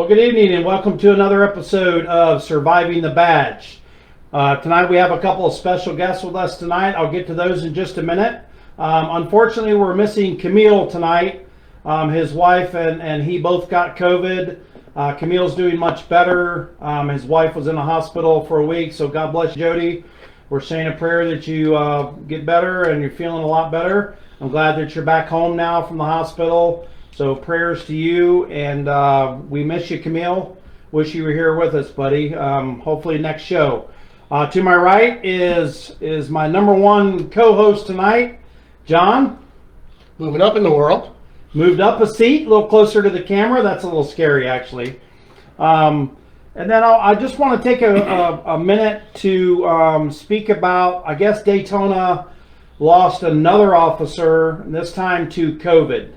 Well, good evening and welcome to another episode of Surviving the Badge. Tonight we have a couple of special guests with us tonight. I'll get to those in just a minute. Unfortunately, we're missing Camille tonight. His wife and he both got COVID. Camille's doing much better. His wife was in the hospital for a week, so God bless Jody. We're saying a prayer that you get better and you're feeling a lot better. I'm glad that you're back home now from the hospital. So prayers to you, and we miss you, Camille. Wish you were here with us, buddy. Hopefully next show. To my right is my number one co-host tonight, John. Moving up in the world. Moved up a seat, a little closer to the camera. That's a little scary, actually. And then I just want to take a minute to speak about, I guess Daytona lost another officer, this time to COVID.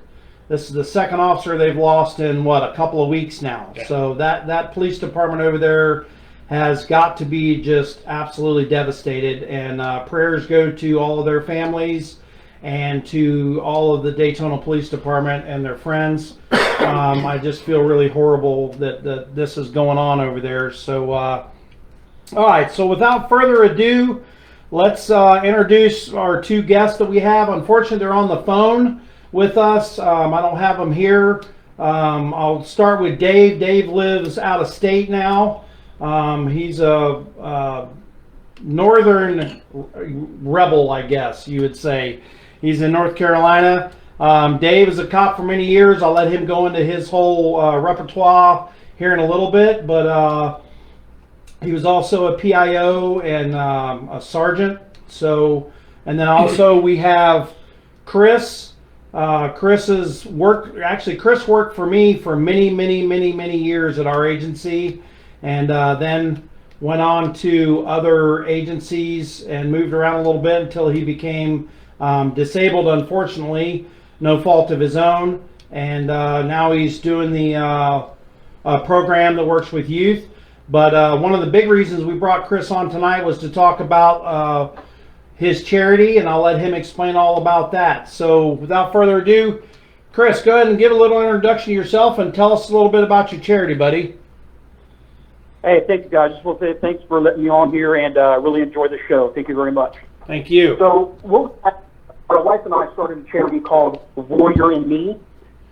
This is the second officer they've lost in, a couple of weeks now. Yeah. So that police department over there has got to be just absolutely devastated. And prayers go to all of their families and to all of the Daytona Police Department and their friends. I just feel really horrible that this is going on over there. So, all right. So without further ado, let's introduce our two guests that we have. Unfortunately, they're on the phone with us. I don't have them here. I'll start with Dave. Dave lives out of state now. He's a northern rebel, I guess you would say. He's in North Carolina. Dave is a cop for many years. I'll let him go into his whole repertoire here in a little bit, but he was also a PIO and a sergeant. So, and then also we have Chris. Chris worked for me for many years at our agency, and then went on to other agencies and moved around a little bit until he became disabled, unfortunately, no fault of his own. And now he's doing the program that works with youth. But one of the big reasons we brought Chris on tonight was to talk about his charity, and I'll let him explain all about that. So without further ado, Chris, go ahead and give a little introduction to yourself and tell us a little bit about your charity, buddy. Hey, thank you, guys. Just want to say thanks for letting me on here, and really enjoy the show. Thank you very much. Thank you. So my wife and I started a charity called Warrior in Me,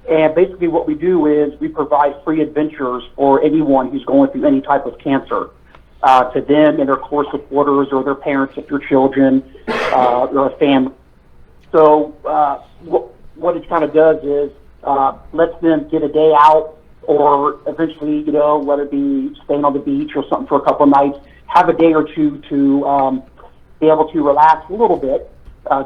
and basically what we do is we provide free adventures for anyone who's going through any type of cancer. To them and their core supporters or their parents if they're children or a family. So what it kind of does is lets them get a day out, or eventually, whether it be staying on the beach or something for a couple of nights, have a day or two to be able to relax a little bit,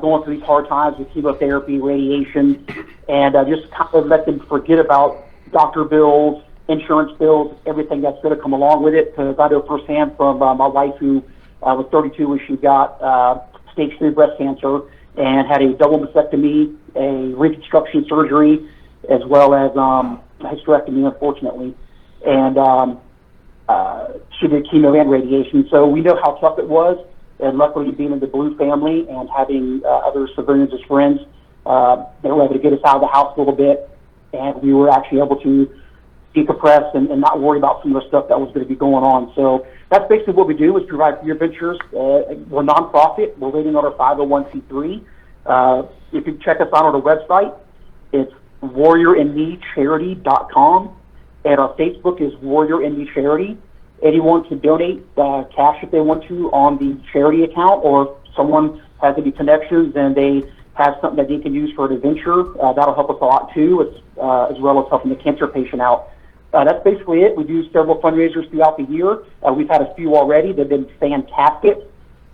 going through these hard times with chemotherapy, radiation, and just kind of let them forget about doctor bills, insurance bills, everything that's going to come along with it. Because I know firsthand from my wife, who was 32 when she got stage 3 breast cancer and had a double mastectomy, a reconstruction surgery, as well as a hysterectomy, unfortunately. And she did chemo and radiation. So we know how tough it was. And luckily, being in the Blue family and having other civilians as friends, they were able to get us out of the house a little bit. And we were actually able to decompress and not worry about some of the stuff that was going to be going on. So that's basically what we do, is provide free adventures. We're nonprofit. We're rated on our 501c3. If you check us out on our website, it's warriorinmecharity.com, and our Facebook is Warrior in Me Charity. Anyone can donate cash if they want to on the charity account, or if someone has any connections and they have something that they can use for an adventure, that'll help us a lot too, as well as helping the cancer patient out. That's basically it. We do several fundraisers throughout the year. We've had a few already. They've been fantastic.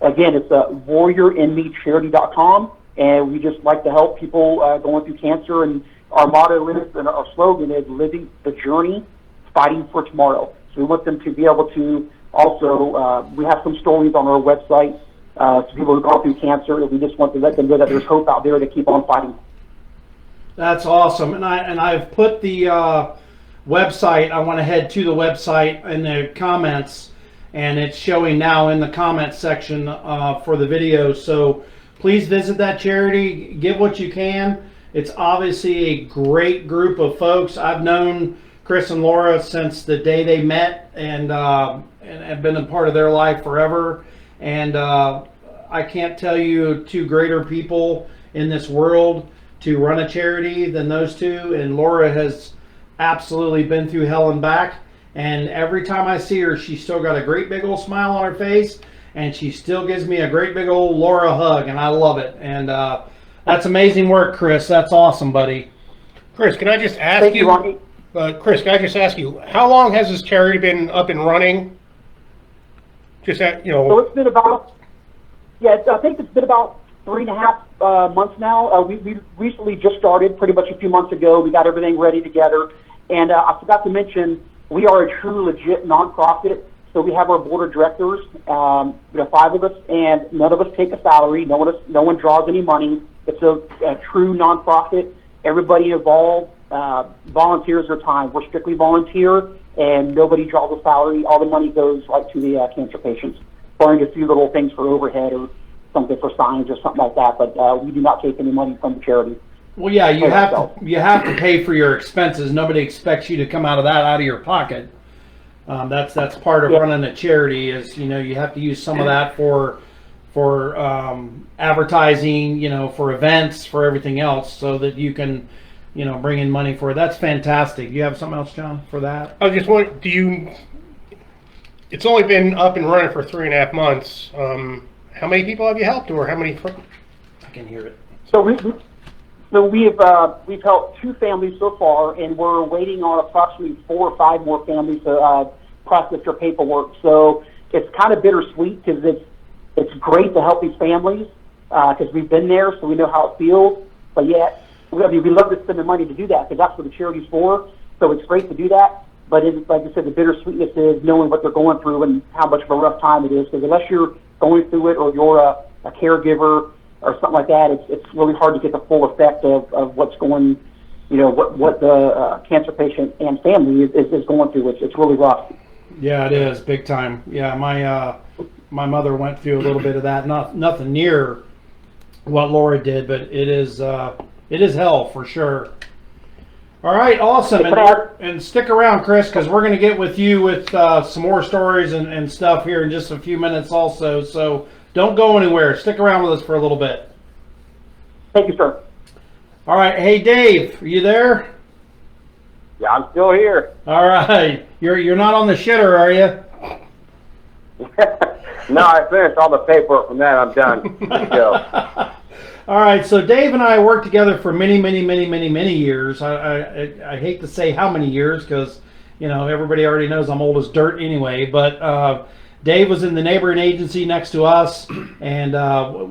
Again, it's warriorinmecharity.com, and we just like to help people going through cancer. And our motto is, and our slogan is, living the journey, fighting for tomorrow. So we want them to be able to also, we have some stories on our website to people who go through cancer, and we just want to let them know that there's hope out there to keep on fighting. That's awesome. And I've put the website, I went ahead to the website in the comments, and it's showing now in the comments section for the video. So please visit that charity, give what you can. It's obviously a great group of folks. I've known Chris and Laura since the day they met, and have been a part of their life forever. And I can't tell you two greater people in this world to run a charity than those two. And Laura has absolutely been through hell and back. And every time I see her, she's still got a great big old smile on her face, and she still gives me a great big old Laura hug, and I love it. And that's amazing work, Chris. That's awesome, buddy. Chris, can I just ask Thank you, Ronnie. Chris, can I just ask you, how long has this charity been up and running? Just that, So it's been about, I think it's been about 3.5 months now. We recently just started pretty much a few months ago. We got everything ready together. And I forgot to mention, we are a true, legit nonprofit. So we have our board of directors, 5 of us, and none of us take a salary. No one draws any money. It's a true nonprofit. Everybody involved volunteers their time. We're strictly volunteer, and nobody draws a salary. All the money goes right to the cancer patients, barring a few little things for overhead or something for signs or something like that. But we do not take any money from the charity. Well, yeah, you have to pay for your expenses. Nobody expects you to come out of your pocket. That's part of running a charity. Is you have to use some of that for advertising, for events, for everything else, so that you can bring in money for it. That's fantastic. You have something else, John, for that? I just want it's only been up and running for 3.5 months. How many people have you helped, or how many? I can hear it. So we've helped 2 families so far, and we're waiting on approximately 4 or 5 more families to process their paperwork. So it's kind of bittersweet because it's great to help these families because we've been there, so we know how it feels. But yet, we love to spend the money to do that because that's what the charity's for. So it's great to do that. But like I said, the bittersweetness is knowing what they're going through and how much of a rough time it is. Because unless you're going through it or you're a caregiver or something like that, it's really hard to get the full effect of what's going, what the cancer patient and family is going through. It's really rough. Yeah, it is big time. Yeah, my mother went through a little bit of that. Nothing near what Laura did, but it is hell for sure. All right, awesome. And stick around, Chris, because we're going to get with you with some more stories and stuff here in just a few minutes also. So don't go anywhere. Stick around with us for a little bit. Thank you, sir. All right. Hey, Dave, are you there? Yeah, I'm still here. All right. You're not on the shitter, are you? No, I finished all the paperwork from that. I'm done. Let's go. All right, so Dave and I worked together for many years. I hate to say how many years because, everybody already knows I'm old as dirt anyway. But Dave was in the neighboring agency next to us, and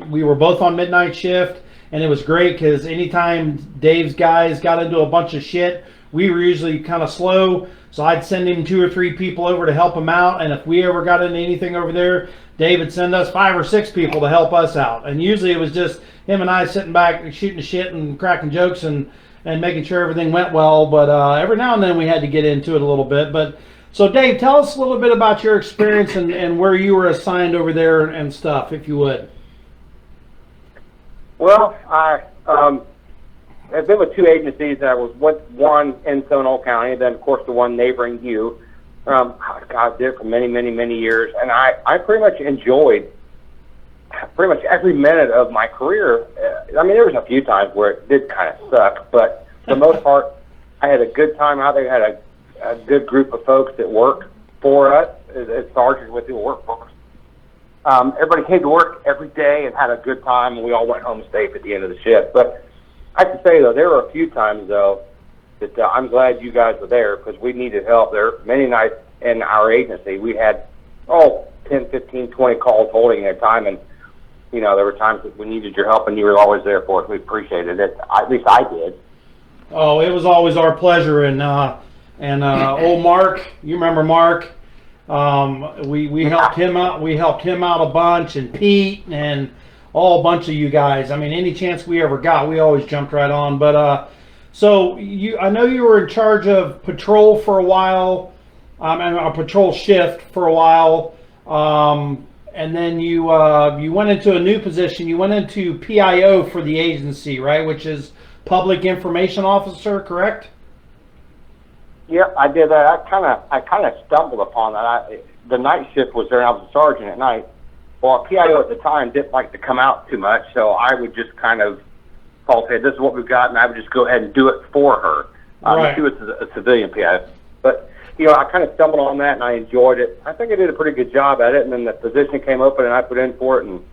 we were both on midnight shift. And it was great because anytime Dave's guys got into a bunch of shit, we were usually kind of slow. So I'd send him 2 or 3 people over to help him out. And if we ever got into anything over there, Dave would send us 5 or 6 people to help us out. And usually it was just him and I sitting back shooting the shit and cracking jokes and making sure everything went well. But every now and then we had to get into it a little bit. But so Dave, tell us a little bit about your experience and where you were assigned over there and stuff, if you would. Well, I've been with 2 agencies. I was with one in Seminole County, then of course the one neighboring you. I did it for many years, and I pretty much enjoyed pretty much every minute of my career. I mean, there was a few times where it did kind of suck, but for the most part, I had a good time out there. Had a good group of folks that worked for us as sergeants with the workforce. Everybody came to work every day and had a good time, and we all went home safe at the end of the shift. But I have to say, though, there were a few times, though, that I'm glad you guys were there because we needed help. There were many nights in our agency we had, 10, 15, 20 calls holding at a time, and, there were times that we needed your help, and you were always there for us. We appreciated it. At least I did. Oh, it was always our pleasure. And old Mark, you remember Mark? We helped him out. We helped him out a bunch, and Pete, and a bunch of you guys. I mean, any chance we ever got, we always jumped right on. But so I know you were in charge of patrol for a while, and a patrol shift for a while, and then you went into a new position. You went into PIO for the agency, right? Which is Public Information Officer, correct? Yeah, I did that. I kind of stumbled upon that. The night shift was there, and I was a sergeant at night. Well, a PIO at the time didn't like to come out too much, so I would just kind of call, say, this is what we've got, and I would just go ahead and do it for her. Right. She was a civilian PIO. But, I kind of stumbled on that, and I enjoyed it. I think I did a pretty good job at it, and then the position came open, and I put in for it, and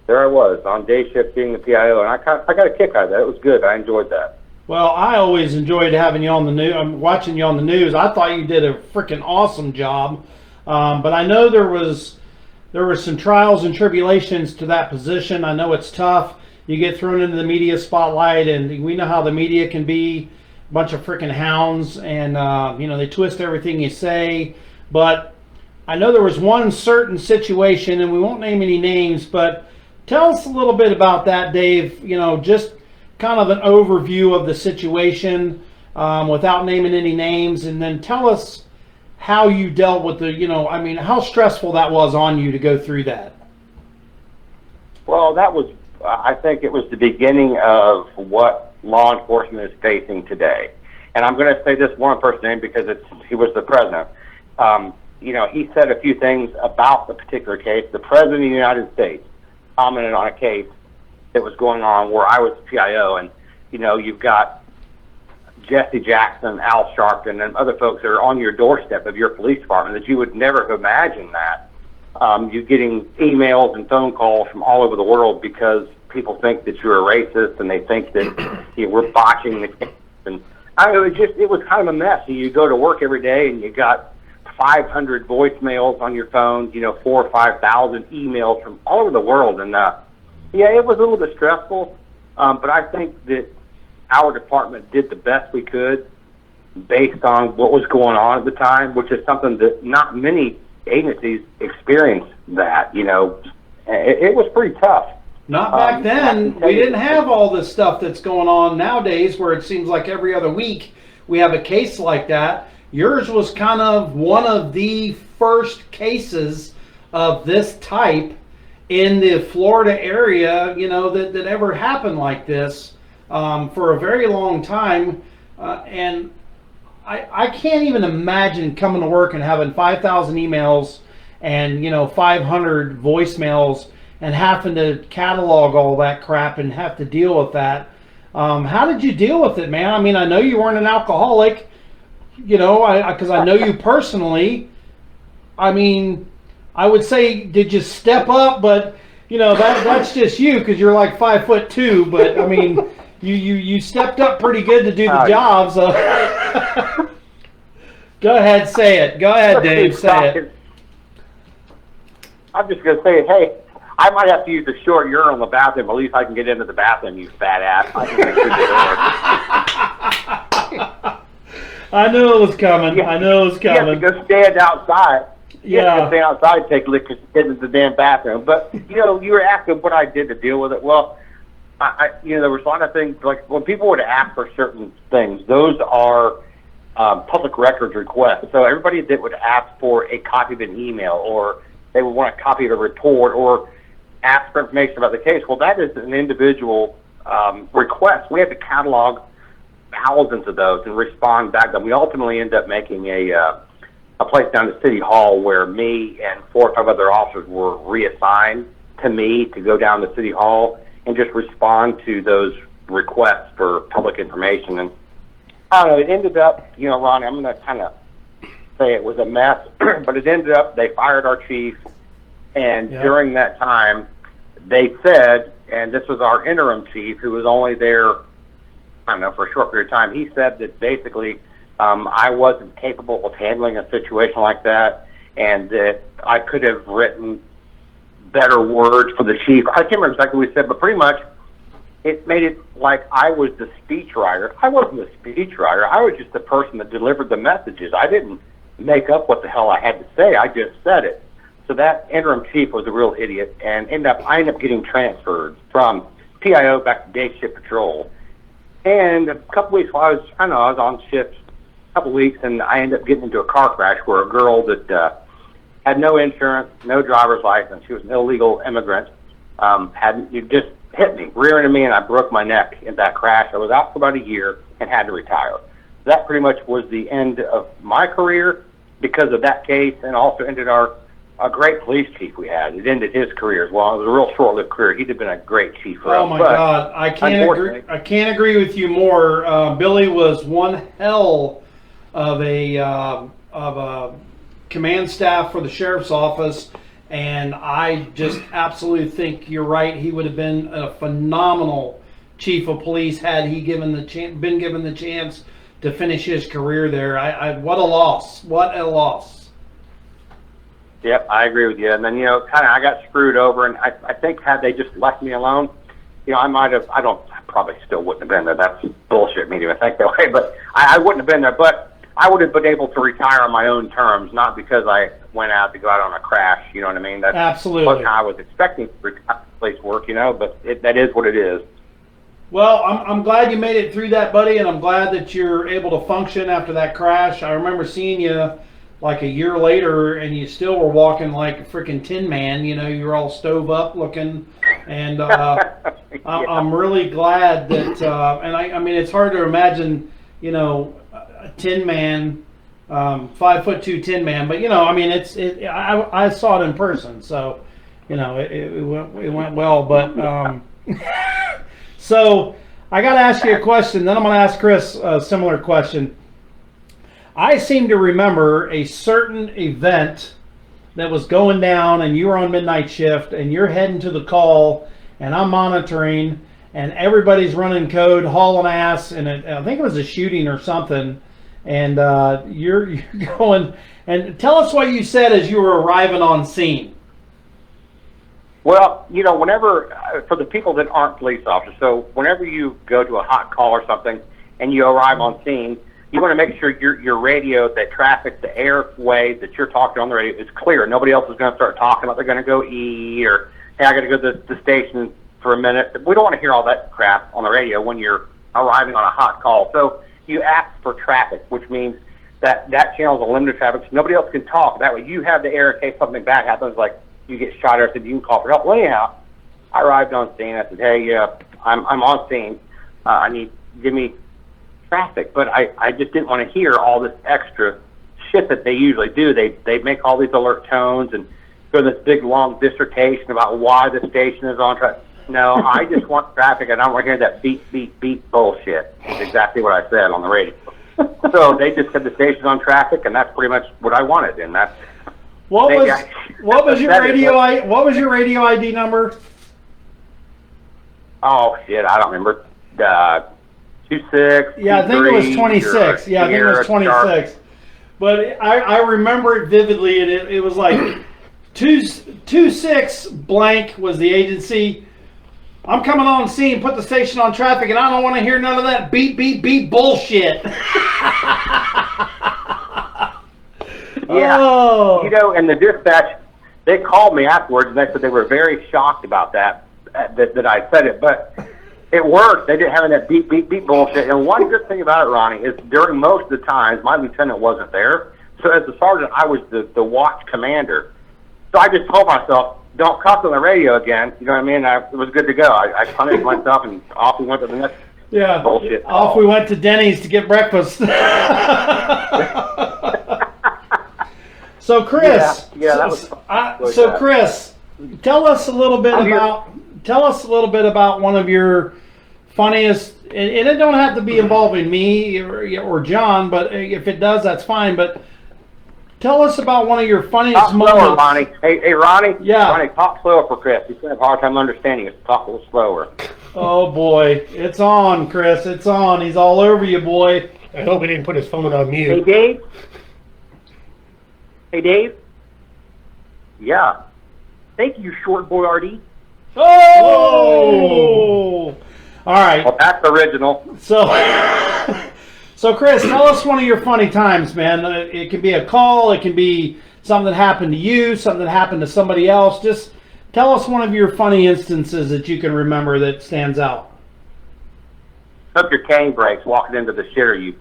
there I was on day shift being the PIO, and I got a kick out of that. It was good. I enjoyed that. Well, I always enjoyed having you on the news. I'm watching you on the news. I thought you did a freaking awesome job, but I know there were some trials and tribulations to that position. I know it's tough. You get thrown into the media spotlight, and we know how the media can be a bunch of freaking hounds, and they twist everything you say. But I know there was one certain situation, and we won't name any names, but tell us a little bit about that, Dave. Just kind of an overview of the situation without naming any names, and then tell us how you dealt with how stressful that was on you to go through that. Well, that was, I think it was the beginning of what law enforcement is facing today. And I'm going to say this one person's name because he was the president. He said a few things about the particular case. The president of the United States commented on a case that was going on where I was PIO, and you've got Jesse Jackson, Al Sharpton, and other folks that are on your doorstep of your police department that you would never have imagined that. You're getting emails and phone calls from all over the world because people think that you're a racist and they think that we're botching the case. And it was kind of a mess. You go to work every day and you got 500 voicemails on your phone, 4,000 or 5,000 emails from all over the world, and it was a little bit stressful, but I think that our department did the best we could based on what was going on at the time, which is something that not many agencies experienced that, It was pretty tough. Not back then. We didn't have all this stuff that's going on nowadays where it seems like every other week we have a case like that. Yours was kind of one of the first cases of this type in the Florida area, that ever happened like this for a very long time. And I can't even imagine coming to work and having 5,000 emails and, 500 voicemails and having to catalog all that crap and have to deal with that. How did you deal with it, man? I mean, I know you weren't an alcoholic, because I know you personally. I mean, I would say, did you step up? But that's just you because you're like 5'2". But I mean, you stepped up pretty good to do the job. So go ahead, say it. Go ahead, Dave. Say it. I'm just gonna say, hey, I might have to use the short urinal in the bathroom. At least I can get into the bathroom, you fat ass. I can make sure the door. I knew it was coming. Yeah. I knew it was coming. You have to go stand outside. You have Yeah. to stand outside and take a lick to get into the damn bathroom. But, you were asking what I did to deal with it. Well, there was a lot of things, like when people would ask for certain things, those are public records requests. So everybody that would ask for a copy of an email, or they would want a copy of a report, or ask for information about the case, well, that is an individual request. We have to catalog thousands of those and respond back to them. We ultimately end up making a place down at City Hall where me and 4 or 5 other officers were reassigned to me to go down to City Hall and just respond to those requests for public information. And I don't know, it ended up, Ronnie, I'm going to kind of say it was a mess, but it ended up, they fired our chief, and during that time, they said, and this was our interim chief who was only there, I don't know, for a short period of time, he said that basically I wasn't capable of handling a situation like that, and that I could have written better words for the chief. I can't remember exactly what he said, but pretty much it made it like I was the speechwriter. I wasn't the speechwriter. I was just the person that delivered the messages. I didn't make up what the hell I had to say. I just said it. So that interim chief was a real idiot, and I ended up getting transferred from PIO back to day shift patrol. And a couple weeks while I was on shift, a couple weeks, and I ended up getting into a car crash where a girl that had no insurance, no driver's license, she was an illegal immigrant, it just hit me, rear ended me, and I broke my neck in that crash. I was out for about a year and had to retire. that pretty much was the end of my career because of that case, and also ended a great police chief we had. It ended his career as well. It was a real short-lived career. He'd have been a great chief for us. Oh my God, I can't agree with you more. Billy was one hell of a command staff for the sheriff's office, and I just absolutely think you're right. He would have been a phenomenal chief of police had he been given the chance to finish his career there. What a loss! What a loss! Yep, I agree with you. And then, I got screwed over, and I think had they just left me alone, I probably still wouldn't have been there. That's bullshit me to even think that way, but I wouldn't have been there. But I would have been able to retire on my own terms, not because I went out to go out on a crash, you know what I mean? That's absolutely what I was expecting to retire place work, but that is what it is. Well, I'm glad you made it through that, buddy, and I'm glad that you're able to function after that crash. I remember seeing you like a year later, and you still were walking like a freaking Tin Man. You were all stove up looking, and Yeah. I'm really glad that. And I mean, it's hard to imagine, a Tin Man, 5'2" Tin Man, but I mean, I saw it in person, so it went well. But so I got to ask you a question. Then I'm going to ask Chris a similar question. I seem to remember a certain event that was going down, and you were on midnight shift, and you're heading to the call, and I'm monitoring, and everybody's running code, hauling ass, and I think it was a shooting or something, and you're going. And tell us what you said as you were arriving on scene. Well, whenever, for the people that aren't police officers, so whenever you go to a hot call or something, and you arrive on scene, you want to make sure your radio, that traffic, the airway that you're talking on the radio is clear. Nobody else is going to start talking about they're going to go E, or, hey, I got to go to the station for a minute. We don't want to hear all that crap on the radio when you're arriving on a hot call. So you ask for traffic, which means that channel is a limited traffic, so nobody else can talk. That way you have the air in case something bad happens, like you get shot or said you can call for help. Well, anyhow, I arrived on scene. I said, hey, I'm on scene. Give me traffic, but I just didn't want to hear all this extra shit that they usually do. They make all these alert tones and go this big long dissertation about why the station is on track. No, I just want traffic. I don't want to hear that beep, beep, beep bullshit. That's exactly what I said on the radio. So they just said the station's on traffic, and that's pretty much what I wanted. And that's what was your radio ID number? Oh shit, I don't remember. 26. Yeah, I think it was 26. Yeah, I think it was 26. But I remember it vividly, and it was like 26 blank was the agency. I'm coming on scene, put the station on traffic, and I don't want to hear none of that beep, beep, beep bullshit. Yeah, oh. And the dispatch, they called me afterwards, and they said they were very shocked about that I said it, but it worked. They didn't have that beep, beep, beep bullshit. And one good thing about it, Ronnie, is during most of the times, my lieutenant wasn't there. So as the sergeant, I was the watch commander. So I just told myself, don't cuss on the radio again. You know what I mean? It was good to go. I punished myself, and off we went to the next bullshit. Off we went to Denny's to get breakfast. So Chris, Chris, tell us a little bit about one of your funniest, and it don't have to be involving me or John, but if it does, that's fine. But tell us about one of your funniest moments. Slower, Ronnie. Hey, Ronnie. Yeah. Ronnie, talk slower for Chris. He's going to have a hard time understanding us. Talk a little slower. Oh boy, it's on, Chris. It's on. He's all over you, boy. I hope he didn't put his phone on mute. Hey, Dave. Yeah. Thank you, short boy RD. Oh! All right. Well, that's original. So Chris, tell us one of your funny times, man. It can be a call. It can be something that happened to you, something that happened to somebody else. Just tell us one of your funny instances that you can remember that stands out. Took your cane brakes walking into the shitter, you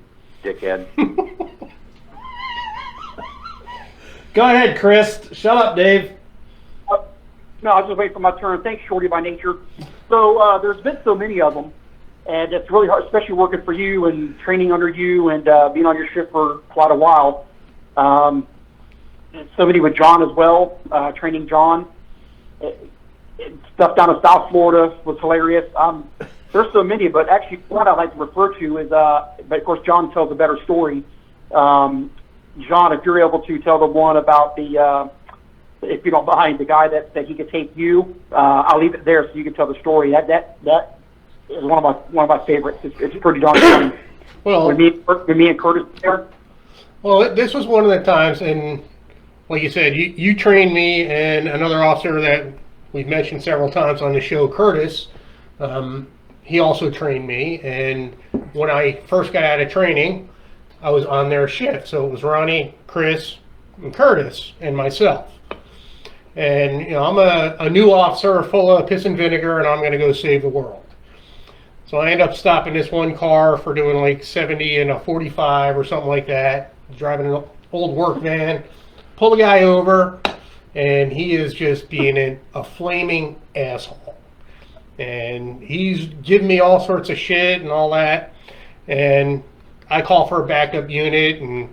dickhead. Go ahead, Chris. Shut up, Dave. No, I'll just wait for my turn. Thanks, Shorty by nature. So there's been so many of them. And it's really hard, especially working for you and training under you and being on your shift for quite a while. And somebody with John as well, training John. Stuff down in South Florida was hilarious. There's so many, but actually what I'd like to refer to is, but of course John tells a better story. John, if you're able to tell the one about the, if you don't mind, the guy that he could take you, I'll leave it there so you can tell the story. That is one of my favorites. It's pretty darn funny. Well, with me and Curtis there. Well, this was one of the times, and like you said, you trained me, and another officer that we've mentioned several times on the show, Curtis, he also trained me. And when I first got out of training, I was on their shift. So it was Ronnie, Chris, and Curtis, and myself. And, you know, I'm a new officer full of piss and vinegar, and I'm going to go save the world. So I end up stopping this one car for doing like 70 and a 45 or something like that, driving an old work van, pull the guy over, and he is just being a flaming asshole. And he's giving me all sorts of shit and all that. And I call for a backup unit, and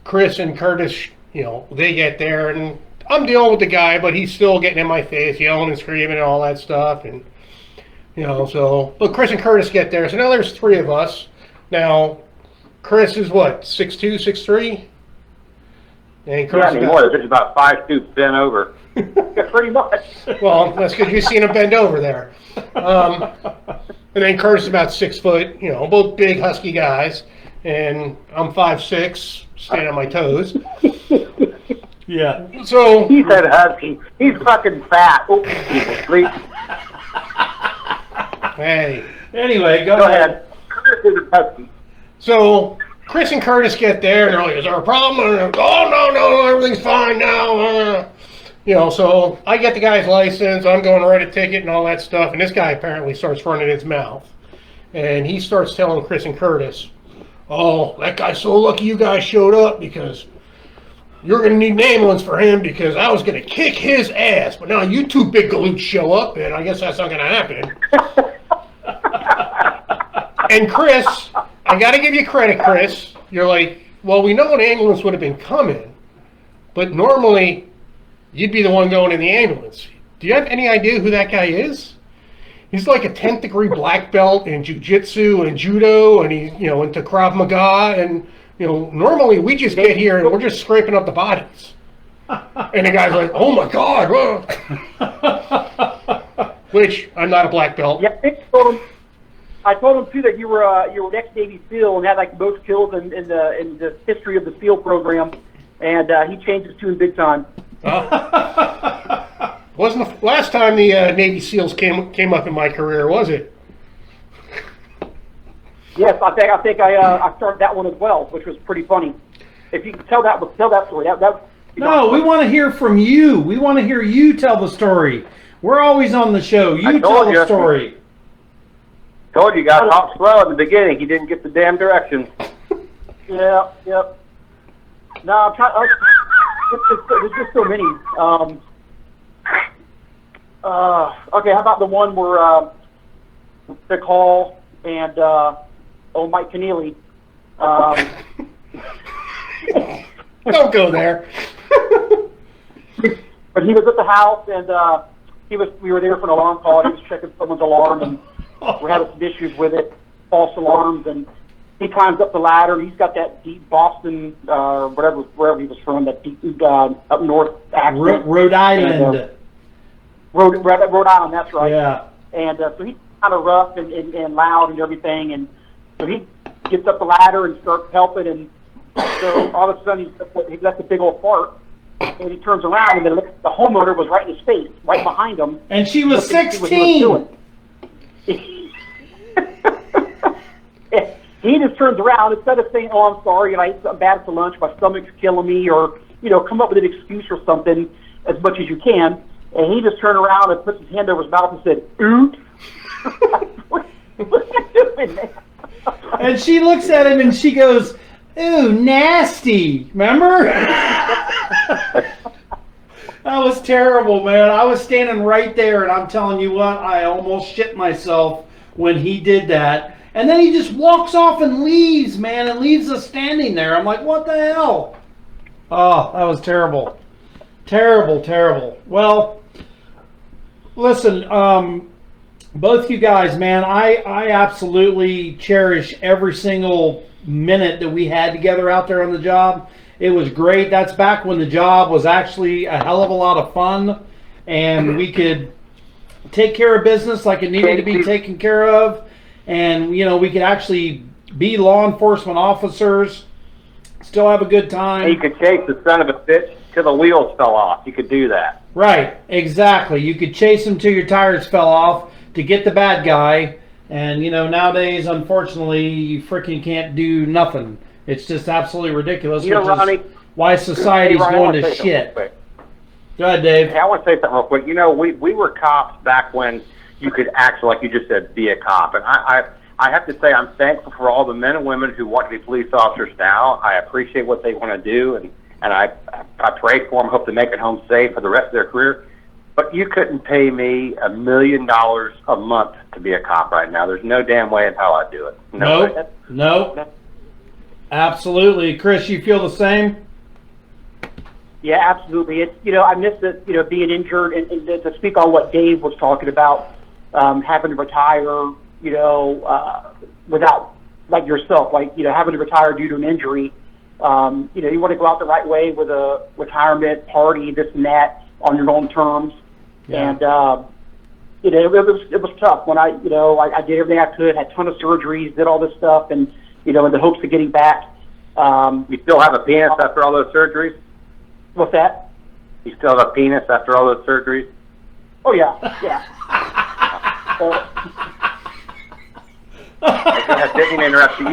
Chris and Curtis, you know, they get there, and I'm dealing with the guy, but he's still getting in my face, yelling and screaming and all that stuff. And, you know, so, but Chris and Curtis get there. So now there's three of us. Now, Chris is what, 6'2", 6'3"? And Curtis Yeah, anymore. They're just about 5'2" bent over. Yeah, pretty much. Well, that's because you've seen him bend over there. And then Curtis is about 6 foot, you know, both big, husky guys. And I'm 5'6", standing on my toes. Yeah. So He said husky. He's fucking fat. Oh, please. hey. Anyway, go Go ahead. ahead. Chris is a husky. So Chris and Curtis get there, and they're like, "Is there a problem?" And I'm like, "Oh no, everything's fine now." You know, so I get the guy's license. I'm going to write a ticket and all that stuff. And this guy apparently starts running his mouth, and he starts telling Chris and Curtis, "Oh, that guy's so lucky you guys showed up because you're going to need an ambulance for him because I was going to kick his ass. But now you two big galoots show up, and I guess that's not going to happen." And Chris, I got to give you credit, Chris. You're like, "Well, we know an ambulance would have been coming, but normally you'd be the one going in the ambulance. Do you have any idea who that guy is? He's like a 10th degree black belt in jiu-jitsu and judo, and he's, you know, into Krav Maga, and, you know, normally we just get here and we're just scraping up the bodies." And the guy's like, "Oh my God." Which, I'm not a black belt. Yeah, I told him too that you were an ex-Navy SEAL and had like most kills in the history of the SEAL program, and he changed his tune big time. Wasn't the last time the Navy SEALs came up in my career, was it? Yes, I think I started that one as well, which was pretty funny. If you can tell that story, No, we want to hear from you. We want to hear you tell the story. We're always on the show. You I tell told the you. story. Told you, got talk slow in the beginning. He didn't get the damn directions. Yeah, yep. No, I'm trying. There's just so many. Okay, how about the one where Vic Hall and Mike Keneally? Don't go there. But he was at the house, and we were there for an alarm call. He was checking someone's alarm, and we're having some issues with it, false alarms, and he climbs up the ladder, and he's got that deep Boston, wherever he was from, that deep up north accent. Rhode Island. And, Rhode Island, that's right. Yeah. And so he's kind of rough and loud and everything, and so he gets up the ladder and starts helping, and so all of a sudden he lets a big old fart, and he turns around, and the homeowner was right in his face, right behind him. And she was looking to see what he was 16. doing. He just turns around, instead of saying, "Oh, I'm sorry, and I ate something bad for lunch, my stomach's killing me," or, you know, come up with an excuse or something as much as you can, and he just turned around and put his hand over his mouth and said, "Oops." What are you doing, man? And she looks at him and she goes, "Ooh, nasty." Remember? That was terrible, man. I was standing right there, and I'm telling you what, I almost shit myself when he did that. And then he just walks off and leaves, man, and leaves us standing there. I'm like, what the hell? Oh, that was terrible. Terrible, terrible. Well, listen, both you guys, man, I absolutely cherish every single minute that we had together out there on the job. It was great. That's back when the job was actually a hell of a lot of fun, and we could take care of business like it needed to be taken care of. And, you know, we could actually be law enforcement officers, still have a good time. And you could chase the son of a bitch till the wheels fell off. You could do that. Right, exactly. You could chase him till your tires fell off to get the bad guy. And, you know, nowadays, unfortunately, you freaking can't do nothing. It's just absolutely ridiculous. You know, which is Ronnie, why society's Ronnie, I going wanna to say something real shit. quick. Go ahead, Dave. Hey, I want to say something real quick. You know, we were cops back when you could actually, like you just said, be a cop. And I have to say I'm thankful for all the men and women who want to be police officers now. I appreciate what they want to do, and I pray for them, hope to make it home safe for the rest of their career. But you couldn't pay me $1 million a month to be a cop right now. There's no damn way in hell I'd do it. No. Absolutely. Chris, you feel the same? Yeah, absolutely. It's, you know, I miss it, you know, being injured, and to speak on what Dave was talking about, having to retire, you know, without, like yourself, like, you know, having to retire due to an injury. You know, you want to go out the right way with a retirement party, this and that, on your own terms. Yeah. And, you know, it was tough when I did everything I could, had a ton of surgeries, did all this stuff, and, you know, in the hopes of getting back. You still have a penis after all those surgeries? What's that? You still have a penis after all those surgeries? Oh, yeah, yeah. I didn't interrupt you.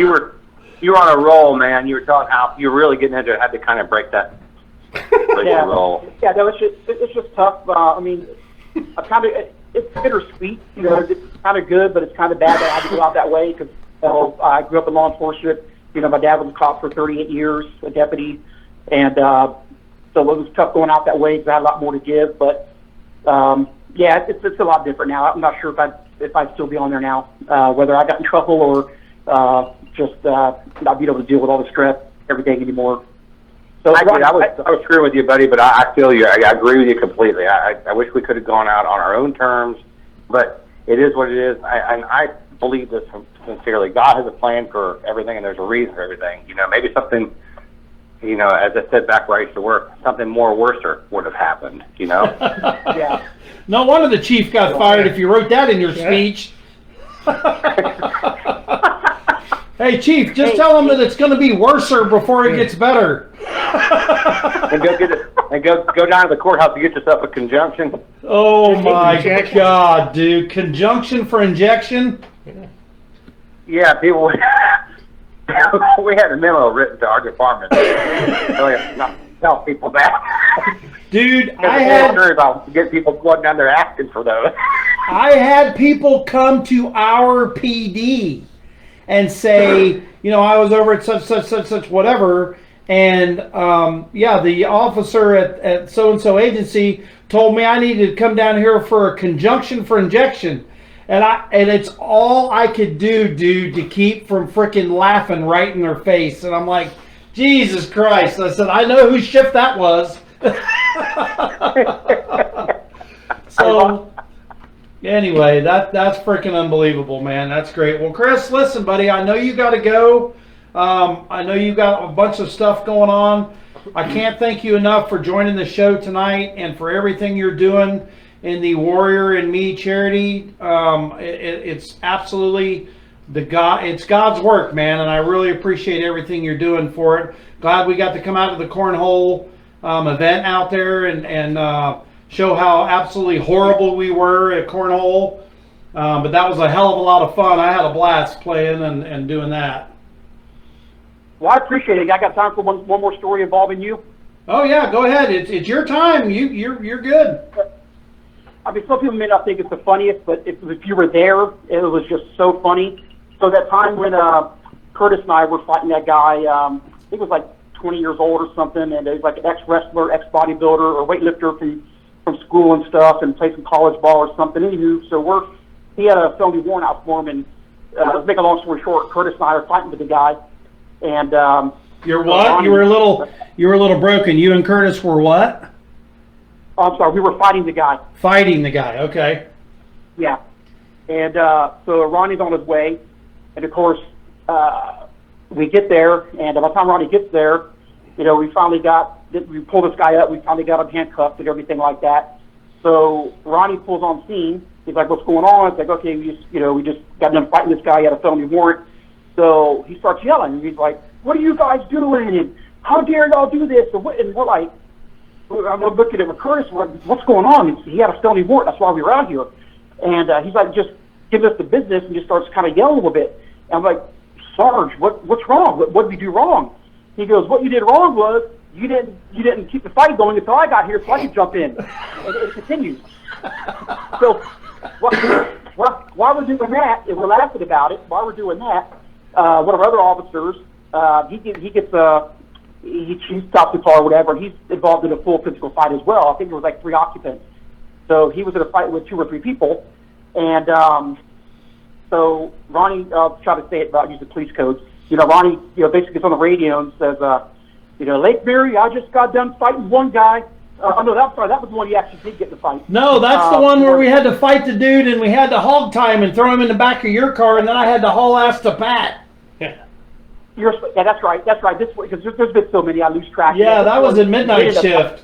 You were on a roll, man. You were talking how you were really getting into it. Had to kind of break that roll. Yeah, no, it's just tough. I mean, it's bittersweet. You know, it's kind of good, but it's kind of bad that I had to go out that way because I grew up in law enforcement. You know, my dad was a cop for 38 years, a deputy, and so it was tough going out that way because I had a lot more to give. But yeah, it's a lot different now. I'm not sure if I'd still be on there now, whether I got in trouble or just not being able to deal with all the stress every day anymore. So I was screwing with you, buddy, but I feel you. I agree with you completely. I wish we could have gone out on our own terms, but it is what it is. I believe this sincerely. God has a plan for everything, and there's a reason for everything. You know, maybe something, you know, as I said back where I used to work, something more worser would have happened, you know? Yeah. No wonder the chief got fired if you wrote that in your speech. Hey, Chief, just tell him that it's going to be worser before it gets better. And go down to the courthouse to get yourself a conjunction. Oh my God, dude! Conjunction for injection? Yeah, people. We had a memo written to our department. Not tell people that. Dude, I had worried about getting people going down there asking for those. I had people come to our PD and say, you know, I was over at such whatever, and yeah, the officer at so-and-so agency told me I needed to come down here for a conjunction for injection. And it's all I could do, dude, to keep from freaking laughing right in their face. And I'm like, Jesus Christ. I said, I know whose shift that was. So anyway, that's freaking unbelievable, man. That's great. Well, Chris, listen, buddy, I know you got to go. I know you got a bunch of stuff going on. I can't thank you enough for joining the show tonight and for everything you're doing in the Warrior and Me charity. It's absolutely it's God's work, man, and I really appreciate everything you're doing for it. Glad we got to come out to the cornhole event out there and show how absolutely horrible we were at cornhole. But that was a hell of a lot of fun. I had a blast playing and doing that. Well, I appreciate it. I got time for one more story involving you. Oh yeah, go ahead. It's your time. You're good. I mean, some people may not think it's the funniest, but if you were there, it was just so funny. So that time when Curtis and I were fighting that guy, I think it was like 20 years old or something, and he was like an ex-wrestler, ex-bodybuilder, or weightlifter from school and stuff, and played some college ball or something. Anywho, so we're he had a felony warrant out for him, and to make a long story short, Curtis and I are fighting with the guy, and You're what? You were a little broken. You and Curtis were what? oh, I'm sorry, we were fighting the guy. Fighting the guy. Okay. Yeah. And so Ronnie's on his way, and of course, we get there, and by the time Ronnie gets there, we pull this guy up, we finally got him handcuffed and everything like that. So Ronnie pulls on scene. He's like, "What's going on?" It's like, "Okay, we just got done fighting this guy. He had a felony warrant." So he starts yelling. He's like, "What are you guys doing? And how dare y'all do this?" And we're like, I'm looking at Curtis. What's going on? He had a felony warrant. That's why we were out here. And he's like, just give us the business, and just starts kind of yelling a little bit. And I'm like, "Sarge, what's wrong? What did we do wrong?" He goes, "What you did wrong was you didn't keep the fight going until I got here, so I could jump in." And it continues. So while we're doing that, and we're laughing about it, while we're doing that, one of our other officers, he stops the car or whatever, and he's involved in a full physical fight as well. I think there was like 3 occupants. So he was in a fight with 2 or 3 people. And so Ronnie, I'll try to say it without using police codes. Ronnie, basically gets on the radio and says, "Lake Mary, I just got done fighting one guy." No, that was the one he actually did get in the fight. No, that's the one where we had to fight the dude, and we had to hog tie him and throw him in the back of your car, and then I had to haul ass to Pat. Yeah. Yeah, that's right. This because there's been so many, I lose track. Yeah, that was a midnight shift.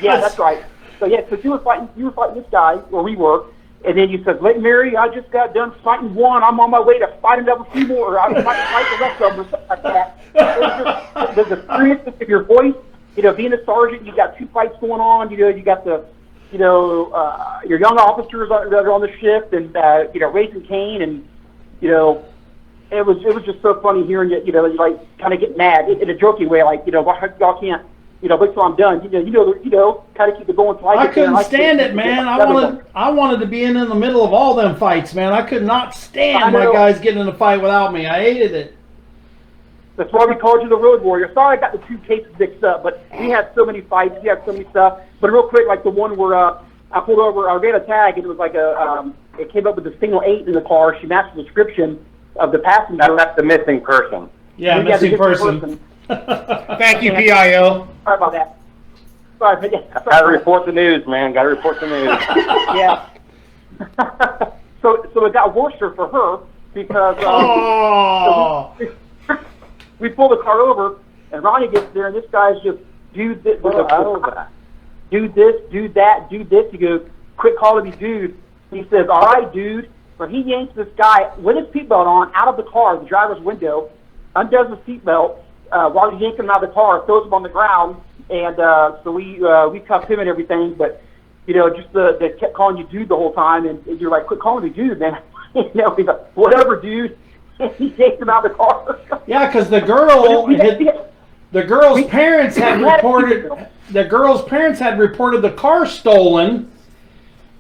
Yeah, that's right. So you were fighting this guy where we were, and then you said, "Lake Mary, I just got done fighting one. I'm on my way to fight another few more. Or I'm about to fight the rest of them," or something like that. The seriousness of your voice, being a sergeant, you got 2 fights going on. You got the, your young officers that are on the shift, and raising Cain, and it was just so funny hearing you, like kind of get mad in a joking way, like y'all can't. Wait till I'm done. Kind of keep it going. I couldn't stand it, man. I wanted to be in the middle of all them fights, man. I could not stand my guys getting in a fight without me. I hated it. That's why we called you the Road Warrior. Sorry I got the 2 cases mixed up, but we had so many fights. We had so many stuff. But real quick, like the one where I pulled over, I ran a tag, and it was like it came up with a single 8 in the car. She matched the description of the passenger. That's the missing person. Yeah, missing person. Thank you, PIO. Sorry about that. Sorry, but yeah. Gotta report the news, man. Gotta report the news. Yeah. So it got worse for her because so we pull the car over, and Ronnie gets there, and this guy's just do this, do this, do that, do this. He goes, "Quit calling me dude." He says, "All right, dude." So he yanks this guy with his seatbelt on out of the car, the driver's window, undoes the seatbelt while he's yanking him out of the car, throws him on the ground, and so we cuffed him and everything. But just they kept calling you dude the whole time, and you're like, "Quit calling me dude, man." He's like, "Whatever, dude." He takes him out of the car. Yeah, because the girl's parents had reported the car stolen.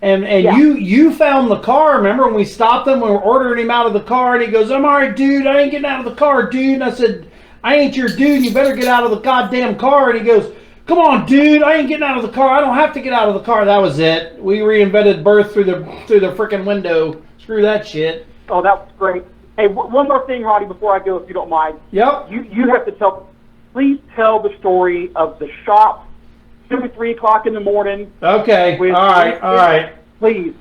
And Yeah. you found the car. Remember when we stopped him? We were ordering him out of the car, and he goes, "I'm all right, dude. I ain't getting out of the car, dude." And I said, "I ain't your dude. You better get out of the goddamn car." And he goes, "Come on, dude. I ain't getting out of the car. I don't have to get out of the car." That was it. We reinvented birth through the frickin' window. Screw that shit. Oh, that was great. Hey, one more thing, Roddy, before I go, if you don't mind. Yep. You have to please tell the story of the shop, 2 or 3 o'clock in the morning. Okay. All right. Please.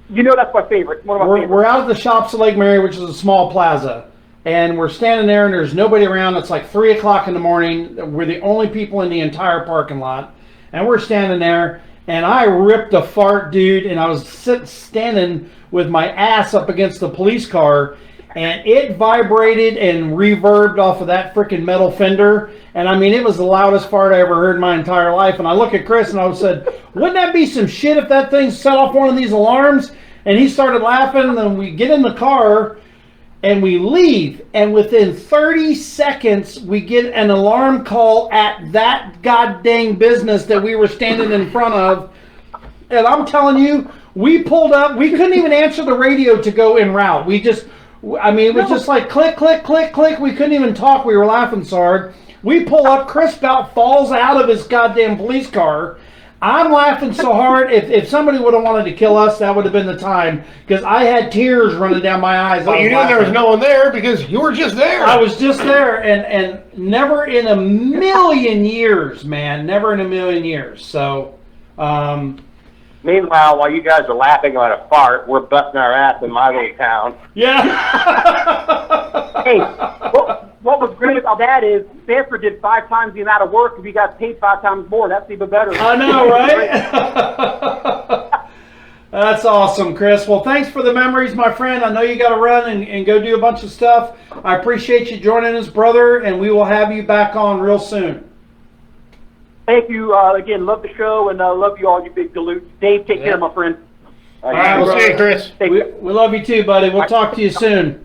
That's my favorite. One of my favorites. We're out of the shops of Lake Mary, which is a small plaza. And we're standing there, and there's nobody around. It's like 3 o'clock in the morning. We're the only people in the entire parking lot. And we're standing there, and I ripped a fart, dude, and I was standing with my ass up against the police car, and it vibrated and reverbed off of that freaking metal fender. And I mean, it was the loudest fart I ever heard in my entire life. And I look at Chris and I said, "Wouldn't that be some shit if that thing set off one of these alarms?" And he started laughing. And then we get in the car and we leave. And within 30 seconds, we get an alarm call at that goddamn business that we were standing in front of. And I'm telling you, we pulled up. We couldn't even answer the radio to go en route. It was just like click, click, click, click. We couldn't even talk. We were laughing so hard. We pull up. Chris about falls out of his goddamn police car. I'm laughing so hard. If somebody would have wanted to kill us, that would have been the time, because I had tears running down my eyes. But you knew there was no one there because you were just there. I was just there, and never in a million years, man, never in a million years. So, Meanwhile, while you guys are laughing at a fart, we're busting our ass in my little town. yeah. Hey, what was great about that is Stanford did 5 times the amount of work if you got paid 5 times more. That's even better. I know, right? That's awesome, Chris. Well, thanks for the memories, my friend. I know you got to run and go do a bunch of stuff. I appreciate you joining us, brother, and we will have you back on real soon. Thank you. Again, love the show, and love you all, you big galoots. Dave, take care, my friend. All right, we'll see you, Chris. We love you too, buddy. We'll talk to you soon.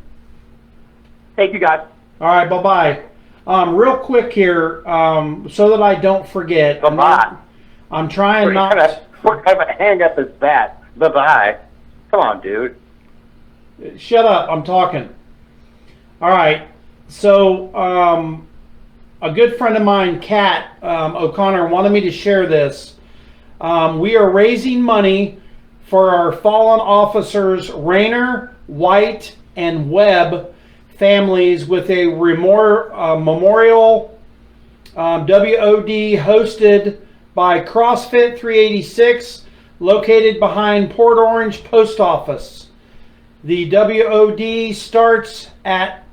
Thank you, guys. All right, bye-bye. Real quick here, so that I don't forget. Bye-bye. I'm trying not... What kind of a hang up is that? Bye-bye. Come on, dude. Shut up, I'm talking. All right, so a good friend of mine, Kat O'Connor, wanted me to share this. We are raising money for our fallen officers, Rayner, White, and Webb families with a memorial WOD hosted by CrossFit 386, located behind Port Orange Post Office. The WOD starts at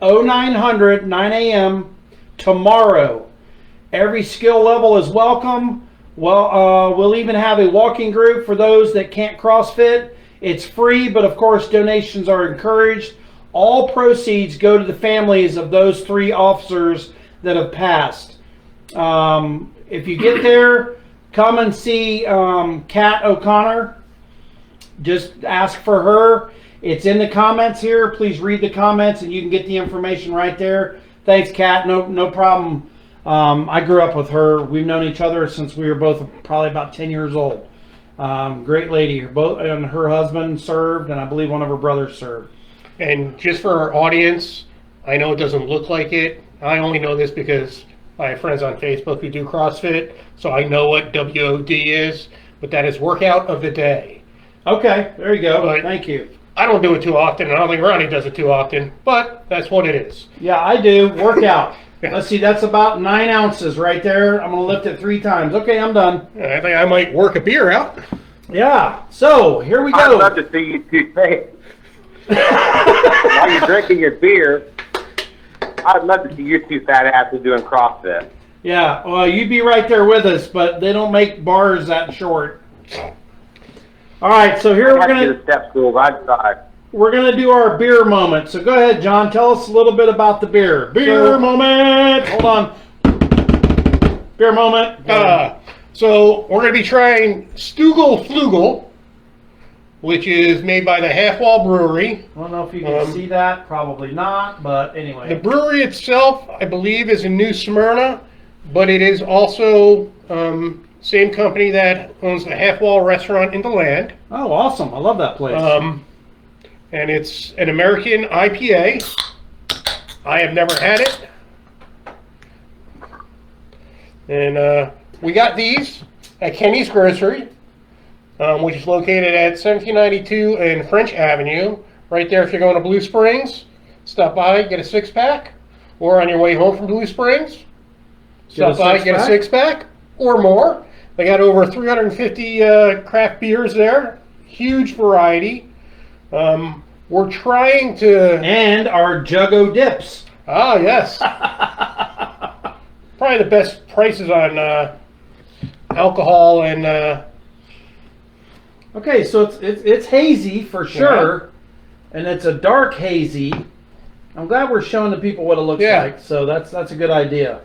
0900, 9 a.m. tomorrow. Every skill level is welcome. Well, we'll even have a walking group for those that can't CrossFit. It's free, but of course donations are encouraged. All proceeds go to the families of those 3 officers that have passed. If you get there, come and see Kat O'Connor. Just ask for her. It's in the comments here. Please read the comments and you can get the information right there. Thanks, Kat. No problem. I grew up with her. We've known each other since we were both probably about 10 years old. Great lady. Both, and her husband served, and I believe one of her brothers served. And just for our audience, I know it doesn't look like it. I only know this because I have friends on Facebook who do CrossFit, so I know what WOD is, but that is workout of the day. Okay, there you go. But thank you. I don't do it too often, and I don't think Ronnie does it too often, but that's what it is. Yeah, I do. Workout. Let's see, that's about 9 ounces right there. I'm going to lift it 3 times. Okay, I'm done. I think I might work a beer out. Yeah, so here we I'd go. love to see you two say, while you're drinking your beer, I'd love to see you 2 fat asses doing CrossFit. Yeah, well, you'd be right there with us, but they don't make bars that short. All right, so here I'd do the step stool right side. we're gonna do our beer moment. So go ahead, John. Tell us a little bit about the beer. Beer moment. Hold on. Beer moment. So we're going to be trying Stugel Flugel, which is made by the Half Wall Brewery. I don't know if you can see that. Probably not, but anyway. The brewery itself, I believe, is in New Smyrna, but it is also same company that owns the Half Wall restaurant in the Land. Oh, awesome. I love that place. And it's an American IPA. I have never had it. And we got these at Kenny's Grocery, which is located at 1792 and French Avenue. Right there if you're going to Blue Springs. Stop by, get a 6-pack. Or on your way home from Blue Springs, stop by, get a 6-pack or more. They got over 350 craft beers there. Huge variety. We're trying to... And our Juggo dips. Ah, yes. Probably the best prices on alcohol and... Okay, so it's hazy for sure, and it's a dark hazy. I'm glad we're showing the people what it looks like, so that's a good idea.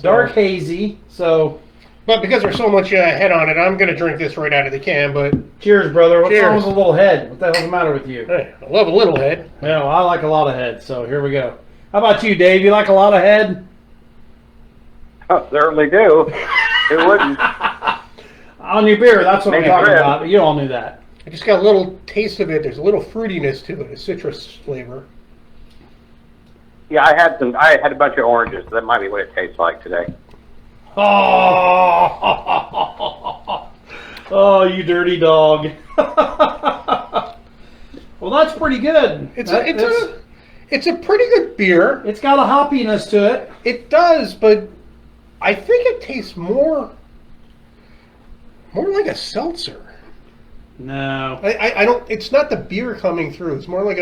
Dark hazy, so... But because there's so much head on it, I'm going to drink this right out of the can, but... Cheers, brother. What's wrong Cheers. with a little head? What the hell's the matter with you? Hey, I love a little head. Well, I like a lot of head, so here we go. How about you, Dave? You like a lot of head? I certainly do. Who wouldn't? On your beer, that's what I'm Maybe talking rib. about. You all knew that. I just got a little taste of it. There's a little fruitiness to it, a citrus flavor. Yeah, I had a bunch of oranges. That might be what it tastes like today. Oh, Oh, you dirty dog. Well, that's pretty good. It's a pretty good beer. It's got a hoppiness to it. It does, but I think it tastes more like a seltzer. No. I don't. It's not the beer coming through. It's more like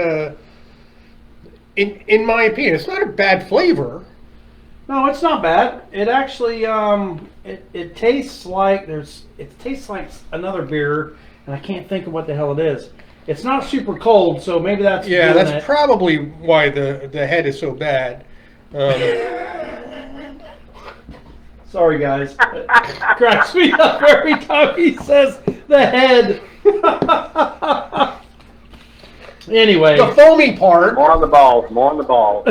in my opinion, it's not a bad flavor. No, it's not bad. It actually it tastes like another beer, and I can't think of what the hell it is. It's not super cold, so maybe that's Yeah, doing that's it. probably why the head is so bad. Sorry, guys. It cracks me up every time he says the head. Anyway. The foamy part. More on the balls. More on the balls.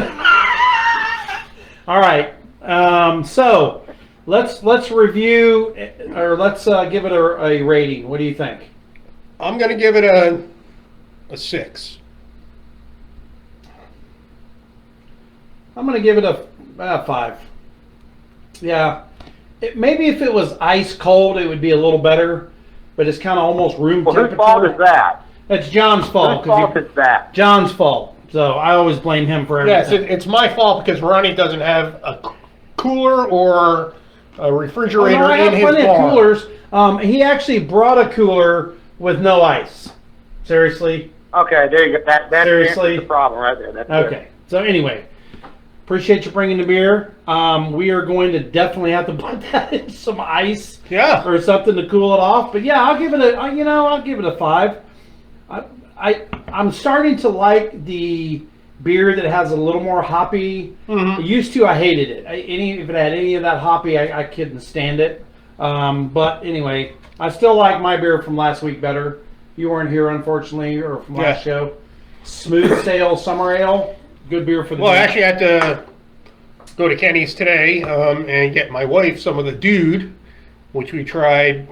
All right. So let's review, or let's give it a rating. What do you think? I'm gonna give it a 6. I'm going to give it a 5. Yeah. Maybe if it was ice cold, it would be a little better, but it's kind of almost room Well, temperature. whose fault is that? It's John's fault. Whose fault is that? John's fault. So I always blame him for Yes, everything. it's my fault because Ronnie doesn't have a cooler or a refrigerator I have in his plenty bar. of coolers. He actually brought a cooler with no ice. Seriously? Okay, there you go. That Seriously? answers the problem right there. That's good. Okay. So anyway, appreciate you bringing the beer. We are going to definitely have to put that in some ice Yeah. or something to cool it off. But yeah, I'll give it a 5. I'm starting to like the beer that has a little more hoppy. Mhm. Used to, I hated it. If it had any of that hoppy, I couldn't stand it. But anyway, I still like my beer from last week better. You weren't here, unfortunately, or from last show. Smooth Sail Summer Ale, good beer for the. Well, I day. actually had to go to Kenny's today and get my wife some of the Dude, which we tried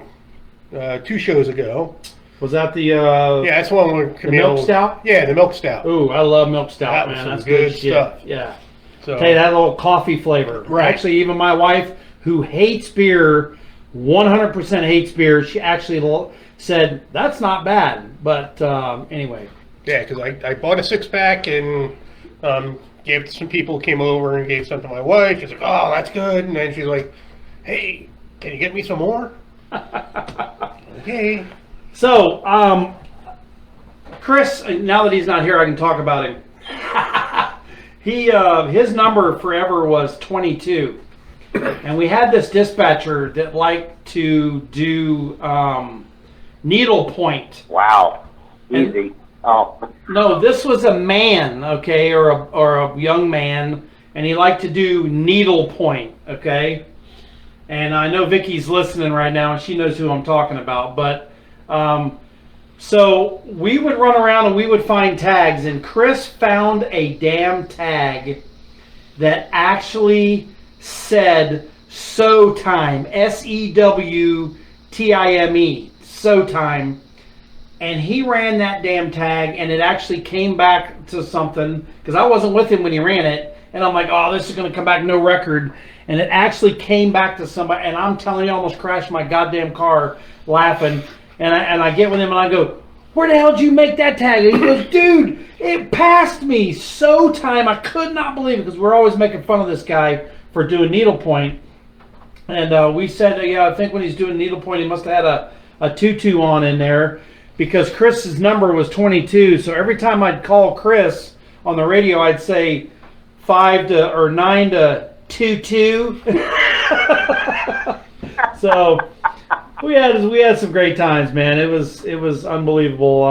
2 shows ago. Was that the? Yeah, that's one with Camille. milk stout? Yeah, the milk stout. Ooh, I love milk stout, That was man. some That's good good shit. stuff. Yeah. So Okay, that little coffee flavor. Right. Actually, even my wife, who hates beer, 100% hates beer, she actually said that's not bad. But anyway. yeah, because I bought a 6-pack and gave it to some people, came over and gave some to my wife. She's like, "Oh, that's good," and then she's like, "Hey, can you get me some more?" Okay. So, Chris, now that he's not here, I can talk about him. His number forever was 22, and we had this dispatcher that liked to do needlepoint. Wow. Easy. Oh. No, this was a man, okay, or a young man, and he liked to do needlepoint, okay. And I know Vicky's listening right now, and she knows who I'm talking about. But so we would run around and we would find tags, and Chris found a damn tag that actually said "sew time," SEWTIME, sew time. And he ran that damn tag, and it actually came back to something, because I wasn't with him when he ran it, and I'm like, oh, this is going to come back no record, and it actually came back to somebody, and I'm telling you, I almost crashed my goddamn car laughing, and I get with him, and I go, where the hell did you make that tag? And he goes, dude, it passed me, so time, I could not believe it, because we're always making fun of this guy for doing needlepoint, and we said, yeah, I think when he's doing needlepoint, he must have had a tutu on in there, because Chris's number was 22, so every time I'd call Chris on the radio, I'd say 9 to 22. So we had some great times, man. It was unbelievable.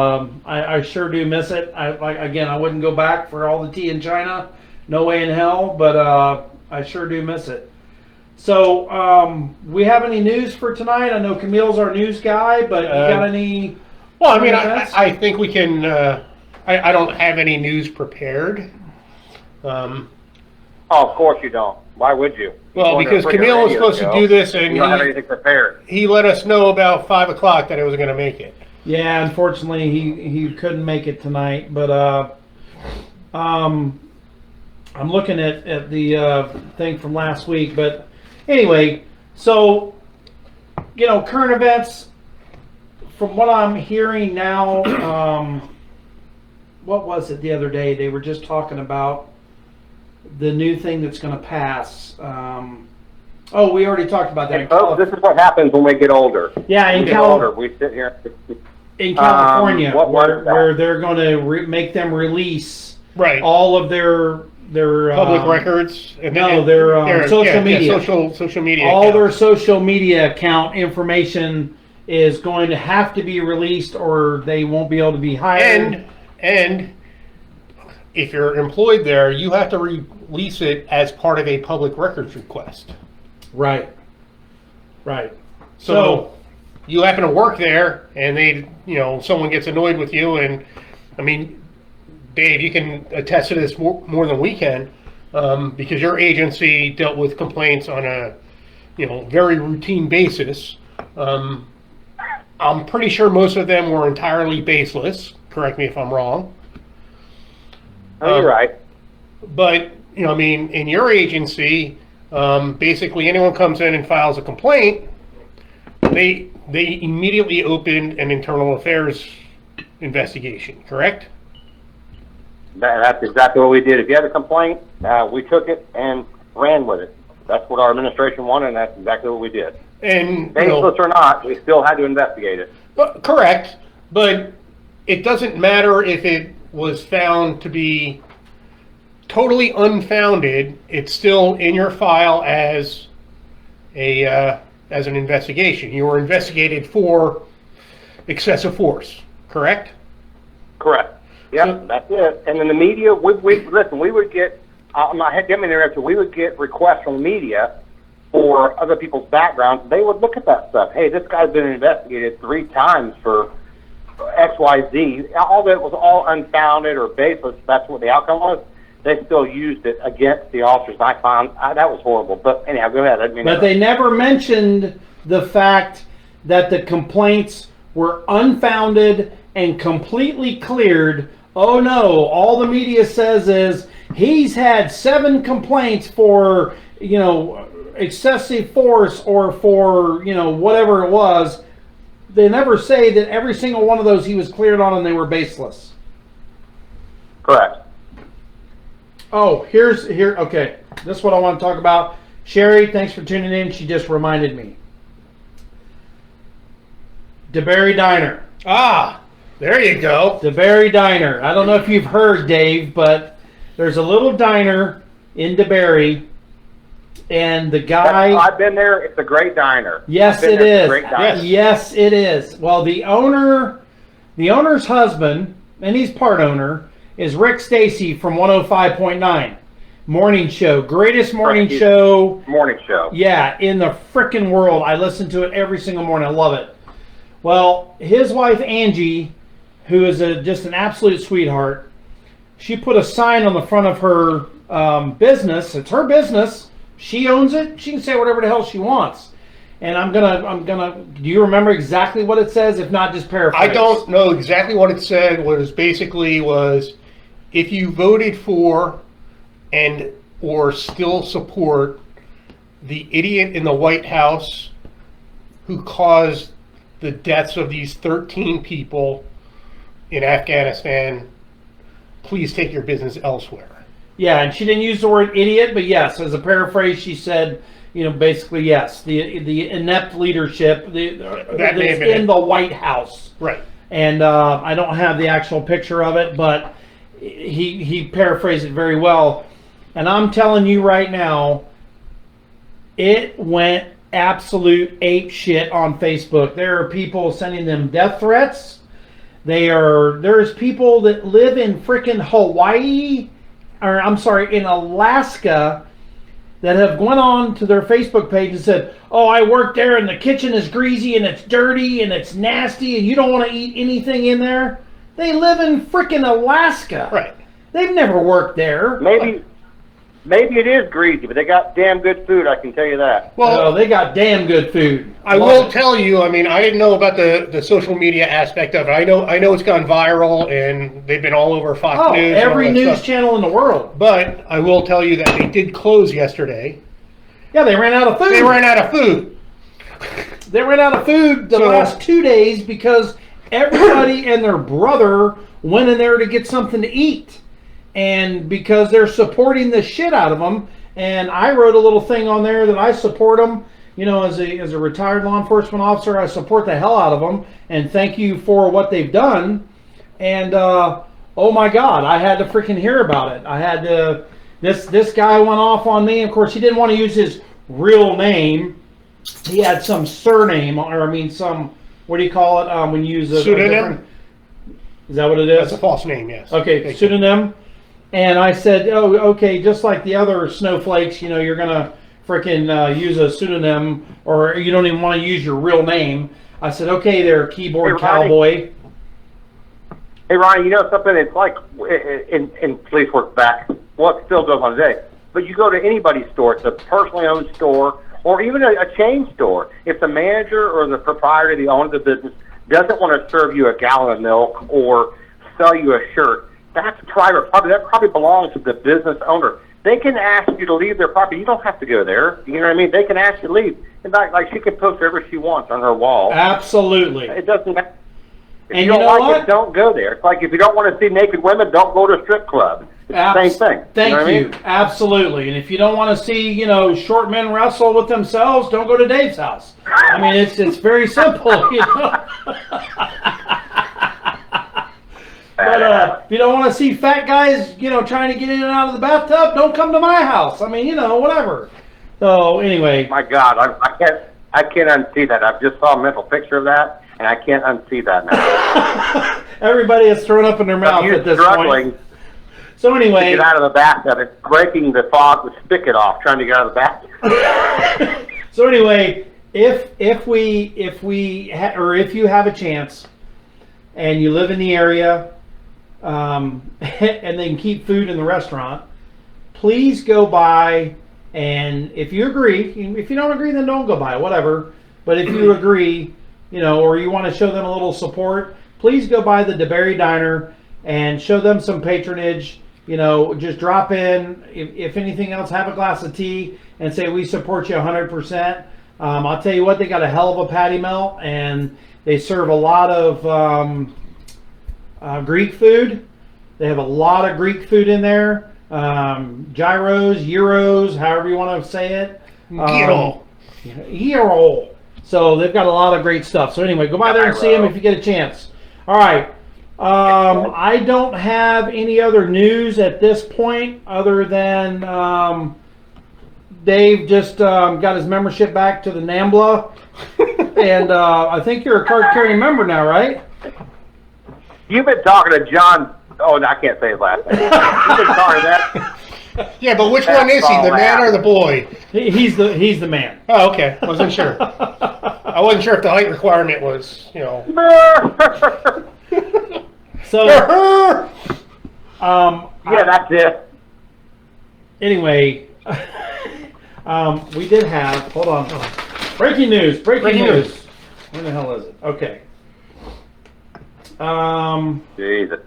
I sure do miss it. I wouldn't go back for all the tea in China, no way in hell. But I sure do miss it. So we have any news for tonight? I know Camille's our news guy, but you got any? Well, I mean, I think we can. I don't have any news prepared. Oh, of course you don't. Why would you? Well, because Camille was supposed to do this, and you don't have anything prepared. he let us know about 5 o'clock that I was going to make it. Yeah, unfortunately, he couldn't make it tonight. But I'm looking at the thing from last week. But anyway, so current events. from what I'm hearing now, what was it the other day? They were just talking about the new thing that's going to pass. Oh, we already talked about that. And folks, this is what happens when we get older. Yeah, in we get older, we sit here. in California, what was that? where they're going to make them release Right. all of their Public records. And no, their social media. Social media. all their accounts. social media account information is going to have to be released, or they won't be able to be hired. And if you're employed there, you have to release it as part of a public records request. Right. So you happen to work there, and someone gets annoyed with you, and I mean, Dave, you can attest to this more than we can, because your agency dealt with complaints on a very routine basis. I'm pretty sure most of them were entirely baseless. Correct me if I'm wrong. Oh, you're right. But in your agency, basically anyone comes in and files a complaint, they immediately opened an internal affairs investigation. Correct? That's exactly what we did. If you had a complaint, we took it and ran with it. That's what our administration wanted, and that's exactly what we did. And Baseless or not, we still had to investigate it. correct, but it doesn't matter if it was found to be totally unfounded. It's still in your file as an investigation. You were investigated for excessive force. Correct? Correct. Yep, So- that's it. And in the media, we would get, I'm not getting interrupted, we would get requests from the media for other people's backgrounds. They would look at that stuff. Hey, this guy's been investigated 3 times for X, Y, Z. All that was all unfounded or baseless. That's what the outcome was. They still used it against the officers. I found that was horrible. But anyhow, go ahead. But they never mentioned the fact that the complaints were unfounded and completely cleared. Oh no, all the media says is he's had 7 complaints for, excessive force or for, whatever it was. They never say that every single one of those he was cleared on and they were baseless. Correct. Oh, okay. This is what I want to talk about. Sherry, thanks for tuning in. She just reminded me. DeBerry Diner. Ah, there you go. DeBerry Diner. I don't know if you've heard, Dave, but there's a little diner in DeBerry, and the guy... I've been there. It's a great diner. Yes, I've been it there. It's a is. great diner. Yes, it is. Well, the owner's husband, and he's part owner, is Rick Stacy from 105.9. Morning show. Greatest morning show. Morning show. Yeah, in the frickin' world. I listen to it every single morning. I love it. Well, his wife, Angie, who is just an absolute sweetheart, she put a sign on the front of her business. It's her business. She owns it. She can say whatever the hell she wants. And I'm gonna. Do you remember exactly what it says? If not, just paraphrase. I don't know exactly what it said. What it basically was, if you voted for and or still support the idiot in the White House who caused the deaths of these 13 people in Afghanistan, please take your business elsewhere. Yeah, and she didn't use the word idiot, but yes, as a paraphrase, she said, basically yes, the inept leadership that's in the White House. Right. And I don't have the actual picture of it, but he paraphrased it very well. And I'm telling you right now, it went absolute ape shit on Facebook. There are people sending them death threats. There's people that live in freaking Hawaii, or I'm sorry, in Alaska, that have gone on to their Facebook page and said, oh, I work there and the kitchen is greasy and it's dirty and it's nasty and you don't want to eat anything in there. They live in freaking Alaska. Right. They've never worked there. Maybe it is greasy, but they got damn good food, I can tell you that. Well, they got damn good food. I will tell you, I didn't know about the social media aspect of it. I know it's gone viral and they've been all over Fox News. Every and all that news stuff. channel in the world. But I will tell you that they did close yesterday. Yeah, they ran out of food. They ran out of food. They ran out of food the So- last 2 days because everybody and their brother went in there to get something to eat. And because they're supporting the shit out of them. And I wrote a little thing on there that I support them. You know, as a retired law enforcement officer, I support the hell out of them. And thank you for what they've done. And, oh my God, I had to freaking hear about it. I had to, this guy went off on me. Of course, he didn't want to use his real name. He had some surname, or I mean some, what do you call it when you use a Pseudonym? different- Is that what it is? That's a false name, yes. Okay, Thank you. pseudonym. And I said, oh, okay, just like the other snowflakes, you know, you're going to freaking use a pseudonym, or you don't even want to use your real name. I said, okay, there, keyboard Hey, Ronnie. cowboy. Hey, Ronnie, you know something? It's like in police work back, well, it still goes on today. But you go to anybody's store, it's a personally owned store, or even a chain store. If the manager or the proprietor, the owner of the business, doesn't want to serve you a gallon of milk or sell you a shirt, that's private property. That probably belongs to the business owner. They can ask you to leave their property. You don't have to go there. You know what I mean? They can ask you to leave. In fact, like she can post whatever she wants on her wall. Absolutely. It doesn't matter. If And you you don't know like what? it, don't go there. It's like if you don't want to see naked women, don't go to a strip club. It's the same thing. Thank know what I you. mean? Absolutely. And if you don't want to see, you know, short men wrestle with themselves, don't go to Dave's house. I mean, it's very simple, you know. But if you don't want to see fat guys, you know, trying to get in and out of the bathtub, don't come to my house. I mean, you know, whatever. So anyway, My God, I can't unsee that. I just saw a mental picture of that, and I can't unsee that now. everybody has thrown up in their mouth You're at this struggling point. So to anyway, get out of the bathtub. It's breaking the fog, the spigot off, trying to get out of the bathtub. so anyway, if you have a chance and you live in the area, and they can keep food in the restaurant, please go by. And if you agree, if you don't agree, then don't go by, whatever. But if you agree, you know, or you want to show them a little support, please go by the DeBerry Diner and show them some patronage. You know, just drop in. If anything else, have a glass of tea and say we support you 100%. I'll tell you what, they got a hell of a patty melt, and they serve a lot of Greek food. They have a lot of Greek food in there. Gyros, gyros, however you want to say it. Gyro. Gyro. So they've got a lot of great stuff. So anyway, go by there and see them if you get a chance. All right. I don't have any other news at this point other than Dave just got his membership back to the NAMBLA. And I think you're a card-carrying member now, right? You've been talking to John. Oh, no, I can't say his last name. You've been talking to that. Yeah, but which one is he, the man or the boy? He's the man. Oh, okay. I wasn't sure. I wasn't sure if the height requirement was, you know. So, Yeah, that's it. anyway, we did have, hold on. Breaking news. Breaking news. Where the hell is it? Okay. Jesus.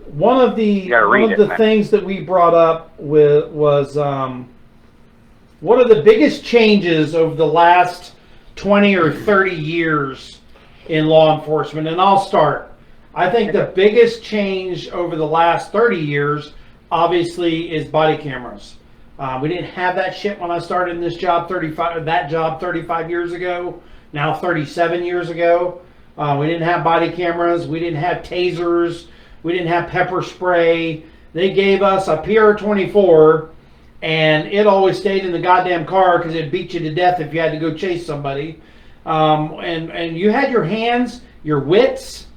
One of the gotta read it, man. things that we brought up was one of the biggest changes over the last 20 or 30 years in law enforcement. And I'll start. I think the biggest change over the last 30 years, obviously, is body cameras. We didn't have that shit when I started in this job 35 years ago. Now 37 years ago. We didn't have body cameras. We didn't have tasers. We didn't have pepper spray. They gave us a PR-24, and it always stayed in the goddamn car because it beat you to death if you had to go chase somebody. And you had your hands, your wits,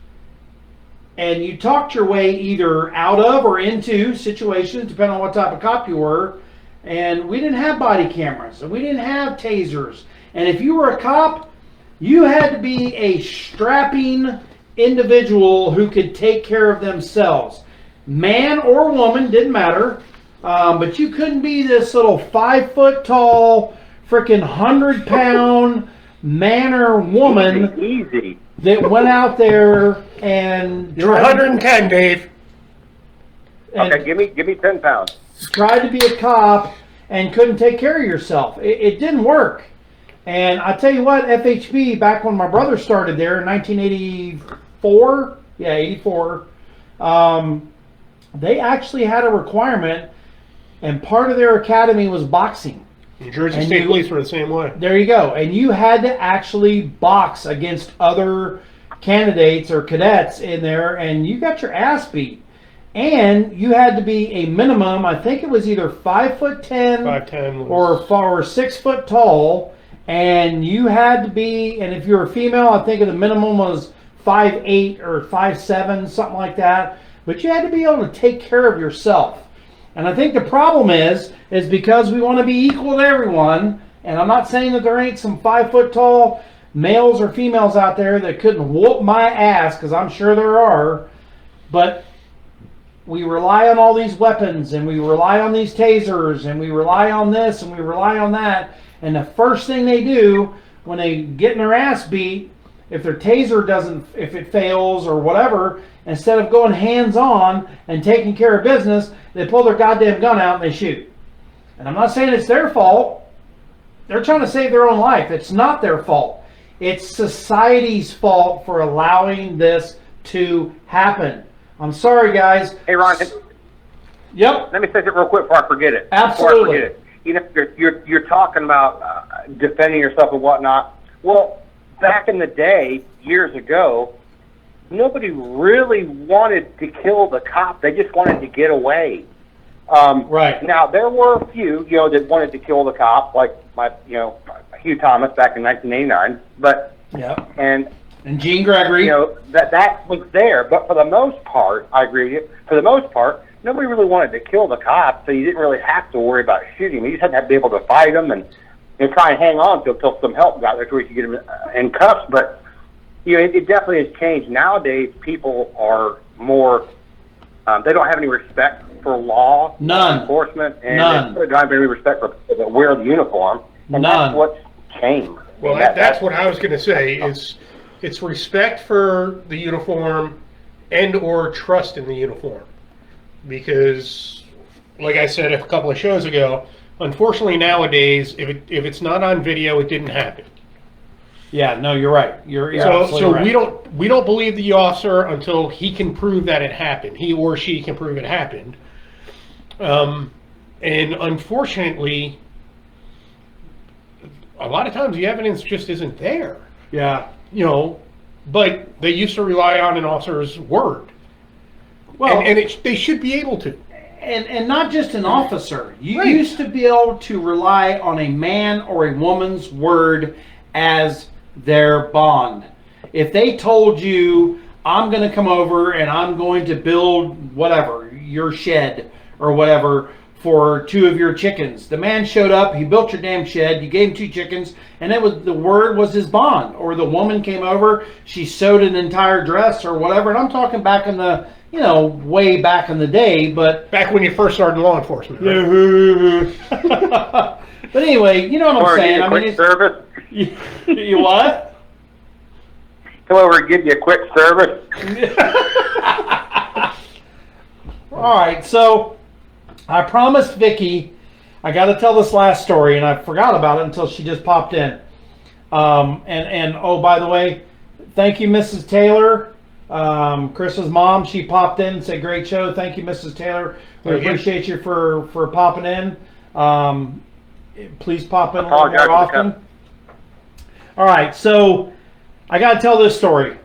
and you talked your way either out of or into situations, depending on what type of cop you were. And we didn't have body cameras, and we didn't have tasers. And if you were a cop, you had to be a strapping individual who could take care of themselves. Man or woman, didn't matter. But you couldn't be this little 5 foot tall, freaking 100-pound man or woman Easy. that went out there and You're 110, Dave. Okay, give me 10 pounds. tried to be a cop and couldn't take care of yourself. It didn't work. And I tell you what, FHB, back when my brother started there in 1984, 84, they actually had a requirement, and part of their academy was boxing. New Jersey And State you- Police were the same way. There you go. And you had to actually box against other candidates or cadets in there, and you got your ass beat. And you had to be a minimum, I think it was either 5'10" 5'10" or 6 foot tall, and you had to be, and if you were a female, I think the minimum was 5'8" or 5'7", something like that. But you had to be able to take care of yourself. And I think the problem is because we want to be equal to everyone, and I'm not saying that there ain't some 5 foot tall males or females out there that couldn't whoop my ass, because I'm sure there are, but we rely on all these weapons, and we rely on these tasers, and we rely on this, and we rely on that, and the first thing they do when they get their ass beat, if their taser doesn't, if it fails or whatever, instead of going hands-on and taking care of business, they pull their goddamn gun out and they shoot. And I'm not saying it's their fault. They're trying to save their own life. It's not their fault. It's society's fault for allowing this to happen. I'm sorry, guys. Hey, Ron. Yep. Let me say it real quick before I forget it. Absolutely. Before I forget it. You know, you're talking about defending yourself and whatnot. Well, back in the day, years ago, nobody really wanted to kill the cop. They just wanted to get away. Right. Now, there were a few, that wanted to kill the cop, like Hugh Thomas back in 1989. But Yep. and Gene Gregory. that was there. But for the most part, I agree with you. For the most part, nobody really wanted to kill the cops, so you didn't really have to worry about shooting them. You just had to be able to fight them and try and hang on until some help got there so we could get them in cuffs. But it definitely has changed. Nowadays, people are more. They don't have any respect for law enforcement, and None. they don't have any respect for people that wear the uniform. And None. that's what's changed. Well, that's what I was going to say. It's respect for the uniform and or trust in the uniform. Because, like I said a couple of shows ago, unfortunately nowadays, if it's not on video, it didn't happen. Yeah, no, you're right. You're So absolutely right. we don't believe the officer until he can prove that it happened. He or she can prove it happened. And unfortunately, a lot of times the evidence just isn't there. Yeah. But they used to rely on an officer's word. Well, They should be able to. and not just an officer. You Right. used to be able to rely on a man or a woman's word as their bond. If they told you, I'm going to come over and I'm going to build whatever, your shed or whatever for 2 of your chickens. The man showed up, he built your damn shed, you gave him 2 chickens, and the word was his bond. Or the woman came over, she sewed an entire dress or whatever. And I'm talking back in the, way back in the day, but Back when you first started in law enforcement. Right? but anyway, you know what I'm Or saying. give you a quick service. You what? Come over and give you a quick service. All right, so I promised Vicky I got to tell this last story, and I forgot about it until she just popped in. And oh, by the way, thank you, Mrs. Taylor, Chris's mom. She popped in and said, "Great show." Thank you, Mrs. Taylor. We Thank you. appreciate you for popping in. Please pop in a little Apologize more for the often. All right, so I got to tell this story.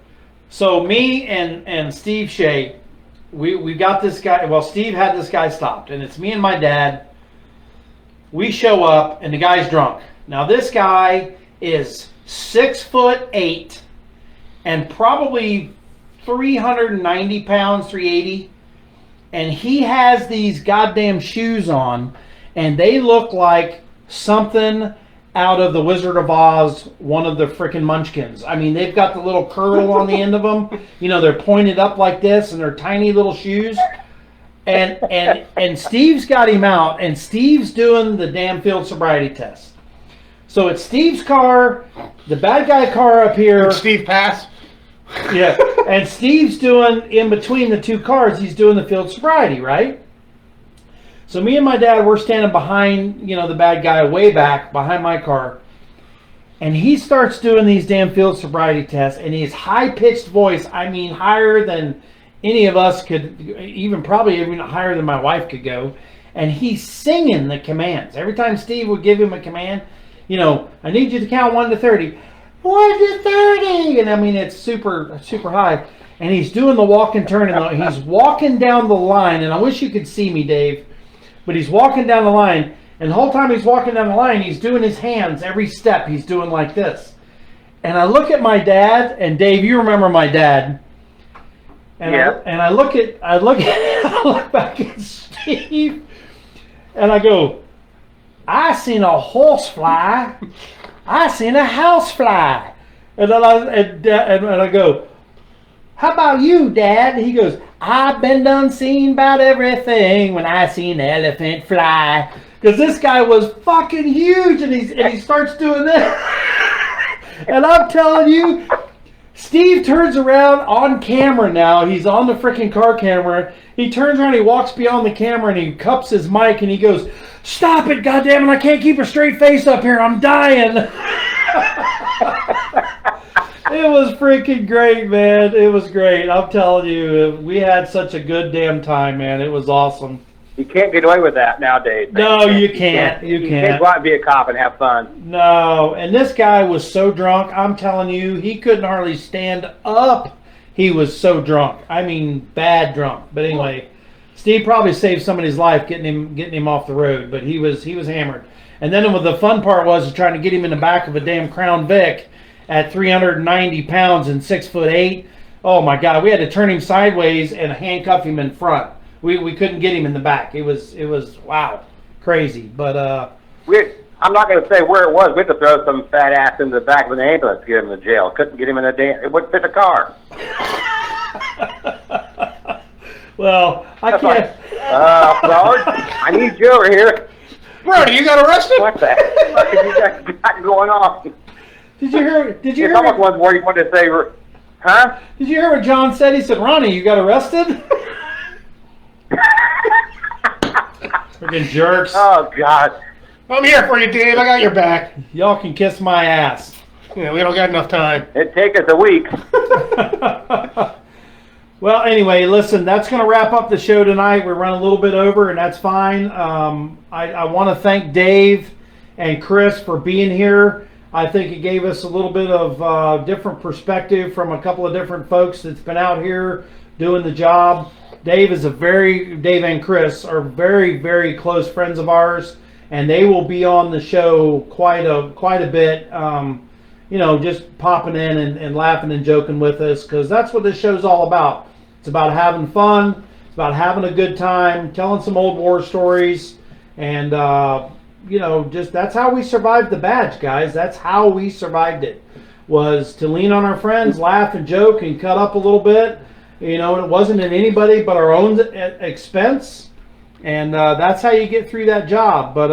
So me and Steve Shea, we got this guy. Well, Steve had this guy stopped, and it's me and my dad. We show up, and the guy's drunk. Now this guy is 6'8" and probably 390 pounds, 380, and he has these goddamn shoes on, and they look like something out of the Wizard of Oz, one of the frickin' Munchkins. I mean, they've got the little curl on the end of them. They're pointed up like this, and they're tiny little shoes. And Steve's got him out, and Steve's doing the damn field sobriety test. So it's Steve's car, the bad guy car up here. Did Steve pass? Yeah, and Steve's doing, in between the 2 cars, he's doing the field sobriety, right? So me and my dad, we're standing behind, the bad guy way back, behind my car. And he starts doing these damn field sobriety tests, and his high-pitched voice, I mean higher than any of us could, probably even higher than my wife could go. And he's singing the commands. Every time Steve would give him a command, I need you to count 1 to 30. 1 to 30! And I mean, it's super, super high. And he's doing the walk and turn, and he's walking down the line. And I wish you could see me, Dave, but he's walking down the line. And the whole time he's walking down the line, he's doing his hands. Every step he's doing like this. And I look at my dad, and Dave, you remember my dad. And Yeah. I look back at Steve, and I go, I seen a horse fly. I seen a house fly. And then I go, how about you, Dad? And he goes, I've been done seen about everything when I seen an elephant fly. Because this guy was fucking huge, and he starts doing this. And I'm telling you, Steve turns around on camera now. He's on the freaking car camera. He turns around, he walks beyond the camera, and he cups his mic, and he goes, stop it, goddammit, I can't keep a straight face up here. I'm dying. It was freaking great, man. It was great. I'm telling you, we had such a good damn time, man. It was awesome. You can't get away with that nowadays. man. No, you can't. You You can't. can't go out and be a cop and have fun. No, and this guy was so drunk, I'm telling you, he couldn't hardly stand up. He was so drunk. I mean, bad drunk. But anyway, Steve probably saved somebody's life getting him off the road, but he was hammered. And then the fun part was trying to get him in the back of a damn Crown Vic at 390 pounds and 6'8". Oh my God, we had to turn him sideways and handcuff him in front. We couldn't get him in the back. It was wow, crazy. But I'm not going to say where it was. We had to throw some fat ass in the back of an ambulance to get him to jail. Couldn't get him in it wouldn't fit the car. well, I That's can't. Flowers, I need you over here. Brody, you got arrested? What the heck have you guys got going on? Did you hear? It's almost one where you wanted to say, huh? Did you hear what John said? He said, "Ronnie, you got arrested." Freaking jerks. Oh, God. I'm here for you, Dave. I got your back. Y'all can kiss my ass. Yeah, we don't got enough time. It'd take us a week. Well, anyway, listen, that's going to wrap up the show tonight. We're running a little bit over, and that's fine. I want to thank Dave and Chris for being here. I think it gave us a little bit of different perspective from a couple of different folks that's been out here doing the job. Dave and Chris are very, very close friends of ours, and they will be on the show quite a bit. Just popping in and laughing and joking with us, because that's what this show's all about. It's about having fun. It's about having a good time, telling some old war stories, and just that's how we survived the badge, guys. That's how we survived it, was to lean on our friends, laugh and joke, and cut up a little bit. And it wasn't at anybody but our own expense, and that's how you get through that job. But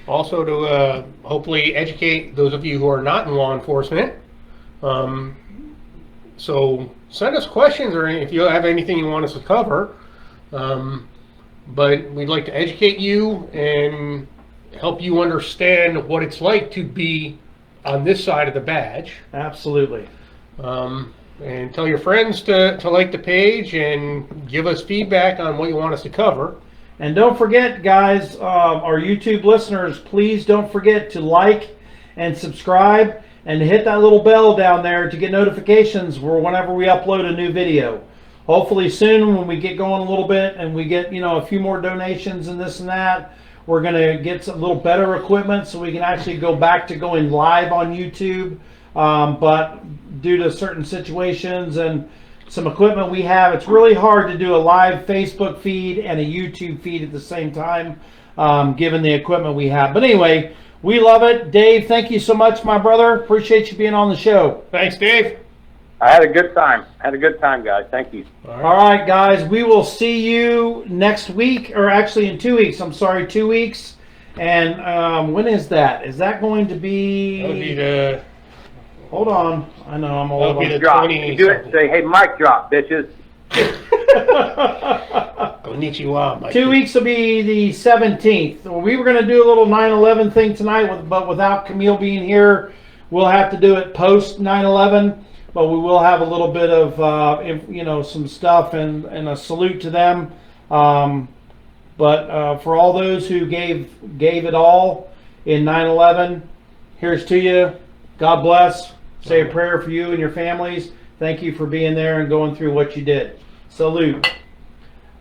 Also to hopefully educate those of you who are not in law enforcement. So send us questions, or if you have anything you want us to cover. But we'd like to educate you and help you understand what it's like to be on this side of the badge. absolutely. And tell your friends to like the page and give us feedback on what you want us to cover. And don't forget, guys, our YouTube listeners, please don't forget to like and subscribe and hit that little bell down there to get notifications for whenever we upload a new video. Hopefully soon, when we get going a little bit and we get a few more donations and this and that, we're going to get some little better equipment so we can actually go back to going live on YouTube. But due to certain situations and some equipment we have, it's really hard to do a live Facebook feed and a YouTube feed at the same time, given the equipment we have. But anyway, we love it. Dave, thank you so much, my brother. Appreciate you being on the show. Thanks, Dave. I had a good time. Guys. Thank you. All right, guys, we will see you next week, or actually in 2 weeks. I'm sorry, 2 weeks. And when is that? Is that going to be... That would be the... Hold on. I know I'm That'll old. be the Drop. 20 You do it. Say, hey, mic drop, bitches. Konnichiwa, Mike. 2 weeks will be the 17th. Well, we were going to do a little 9/11 thing tonight, but without Camille being here, We'll have to do it post 9/11, but we will have a little bit of, some stuff and a salute to them. But for all those who gave it all in 9/11, here's to you. God bless. Say a prayer for you and your families. Thank you for being there and going through what you did. Salute.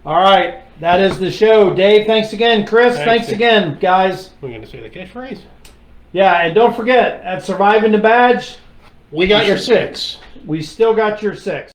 All right, that is the show. Dave, thanks again. Chris, thanks again, guys. We're going to say the catchphrase. Yeah, and don't forget, at Surviving the Badge, We got your 6. we still got your 6.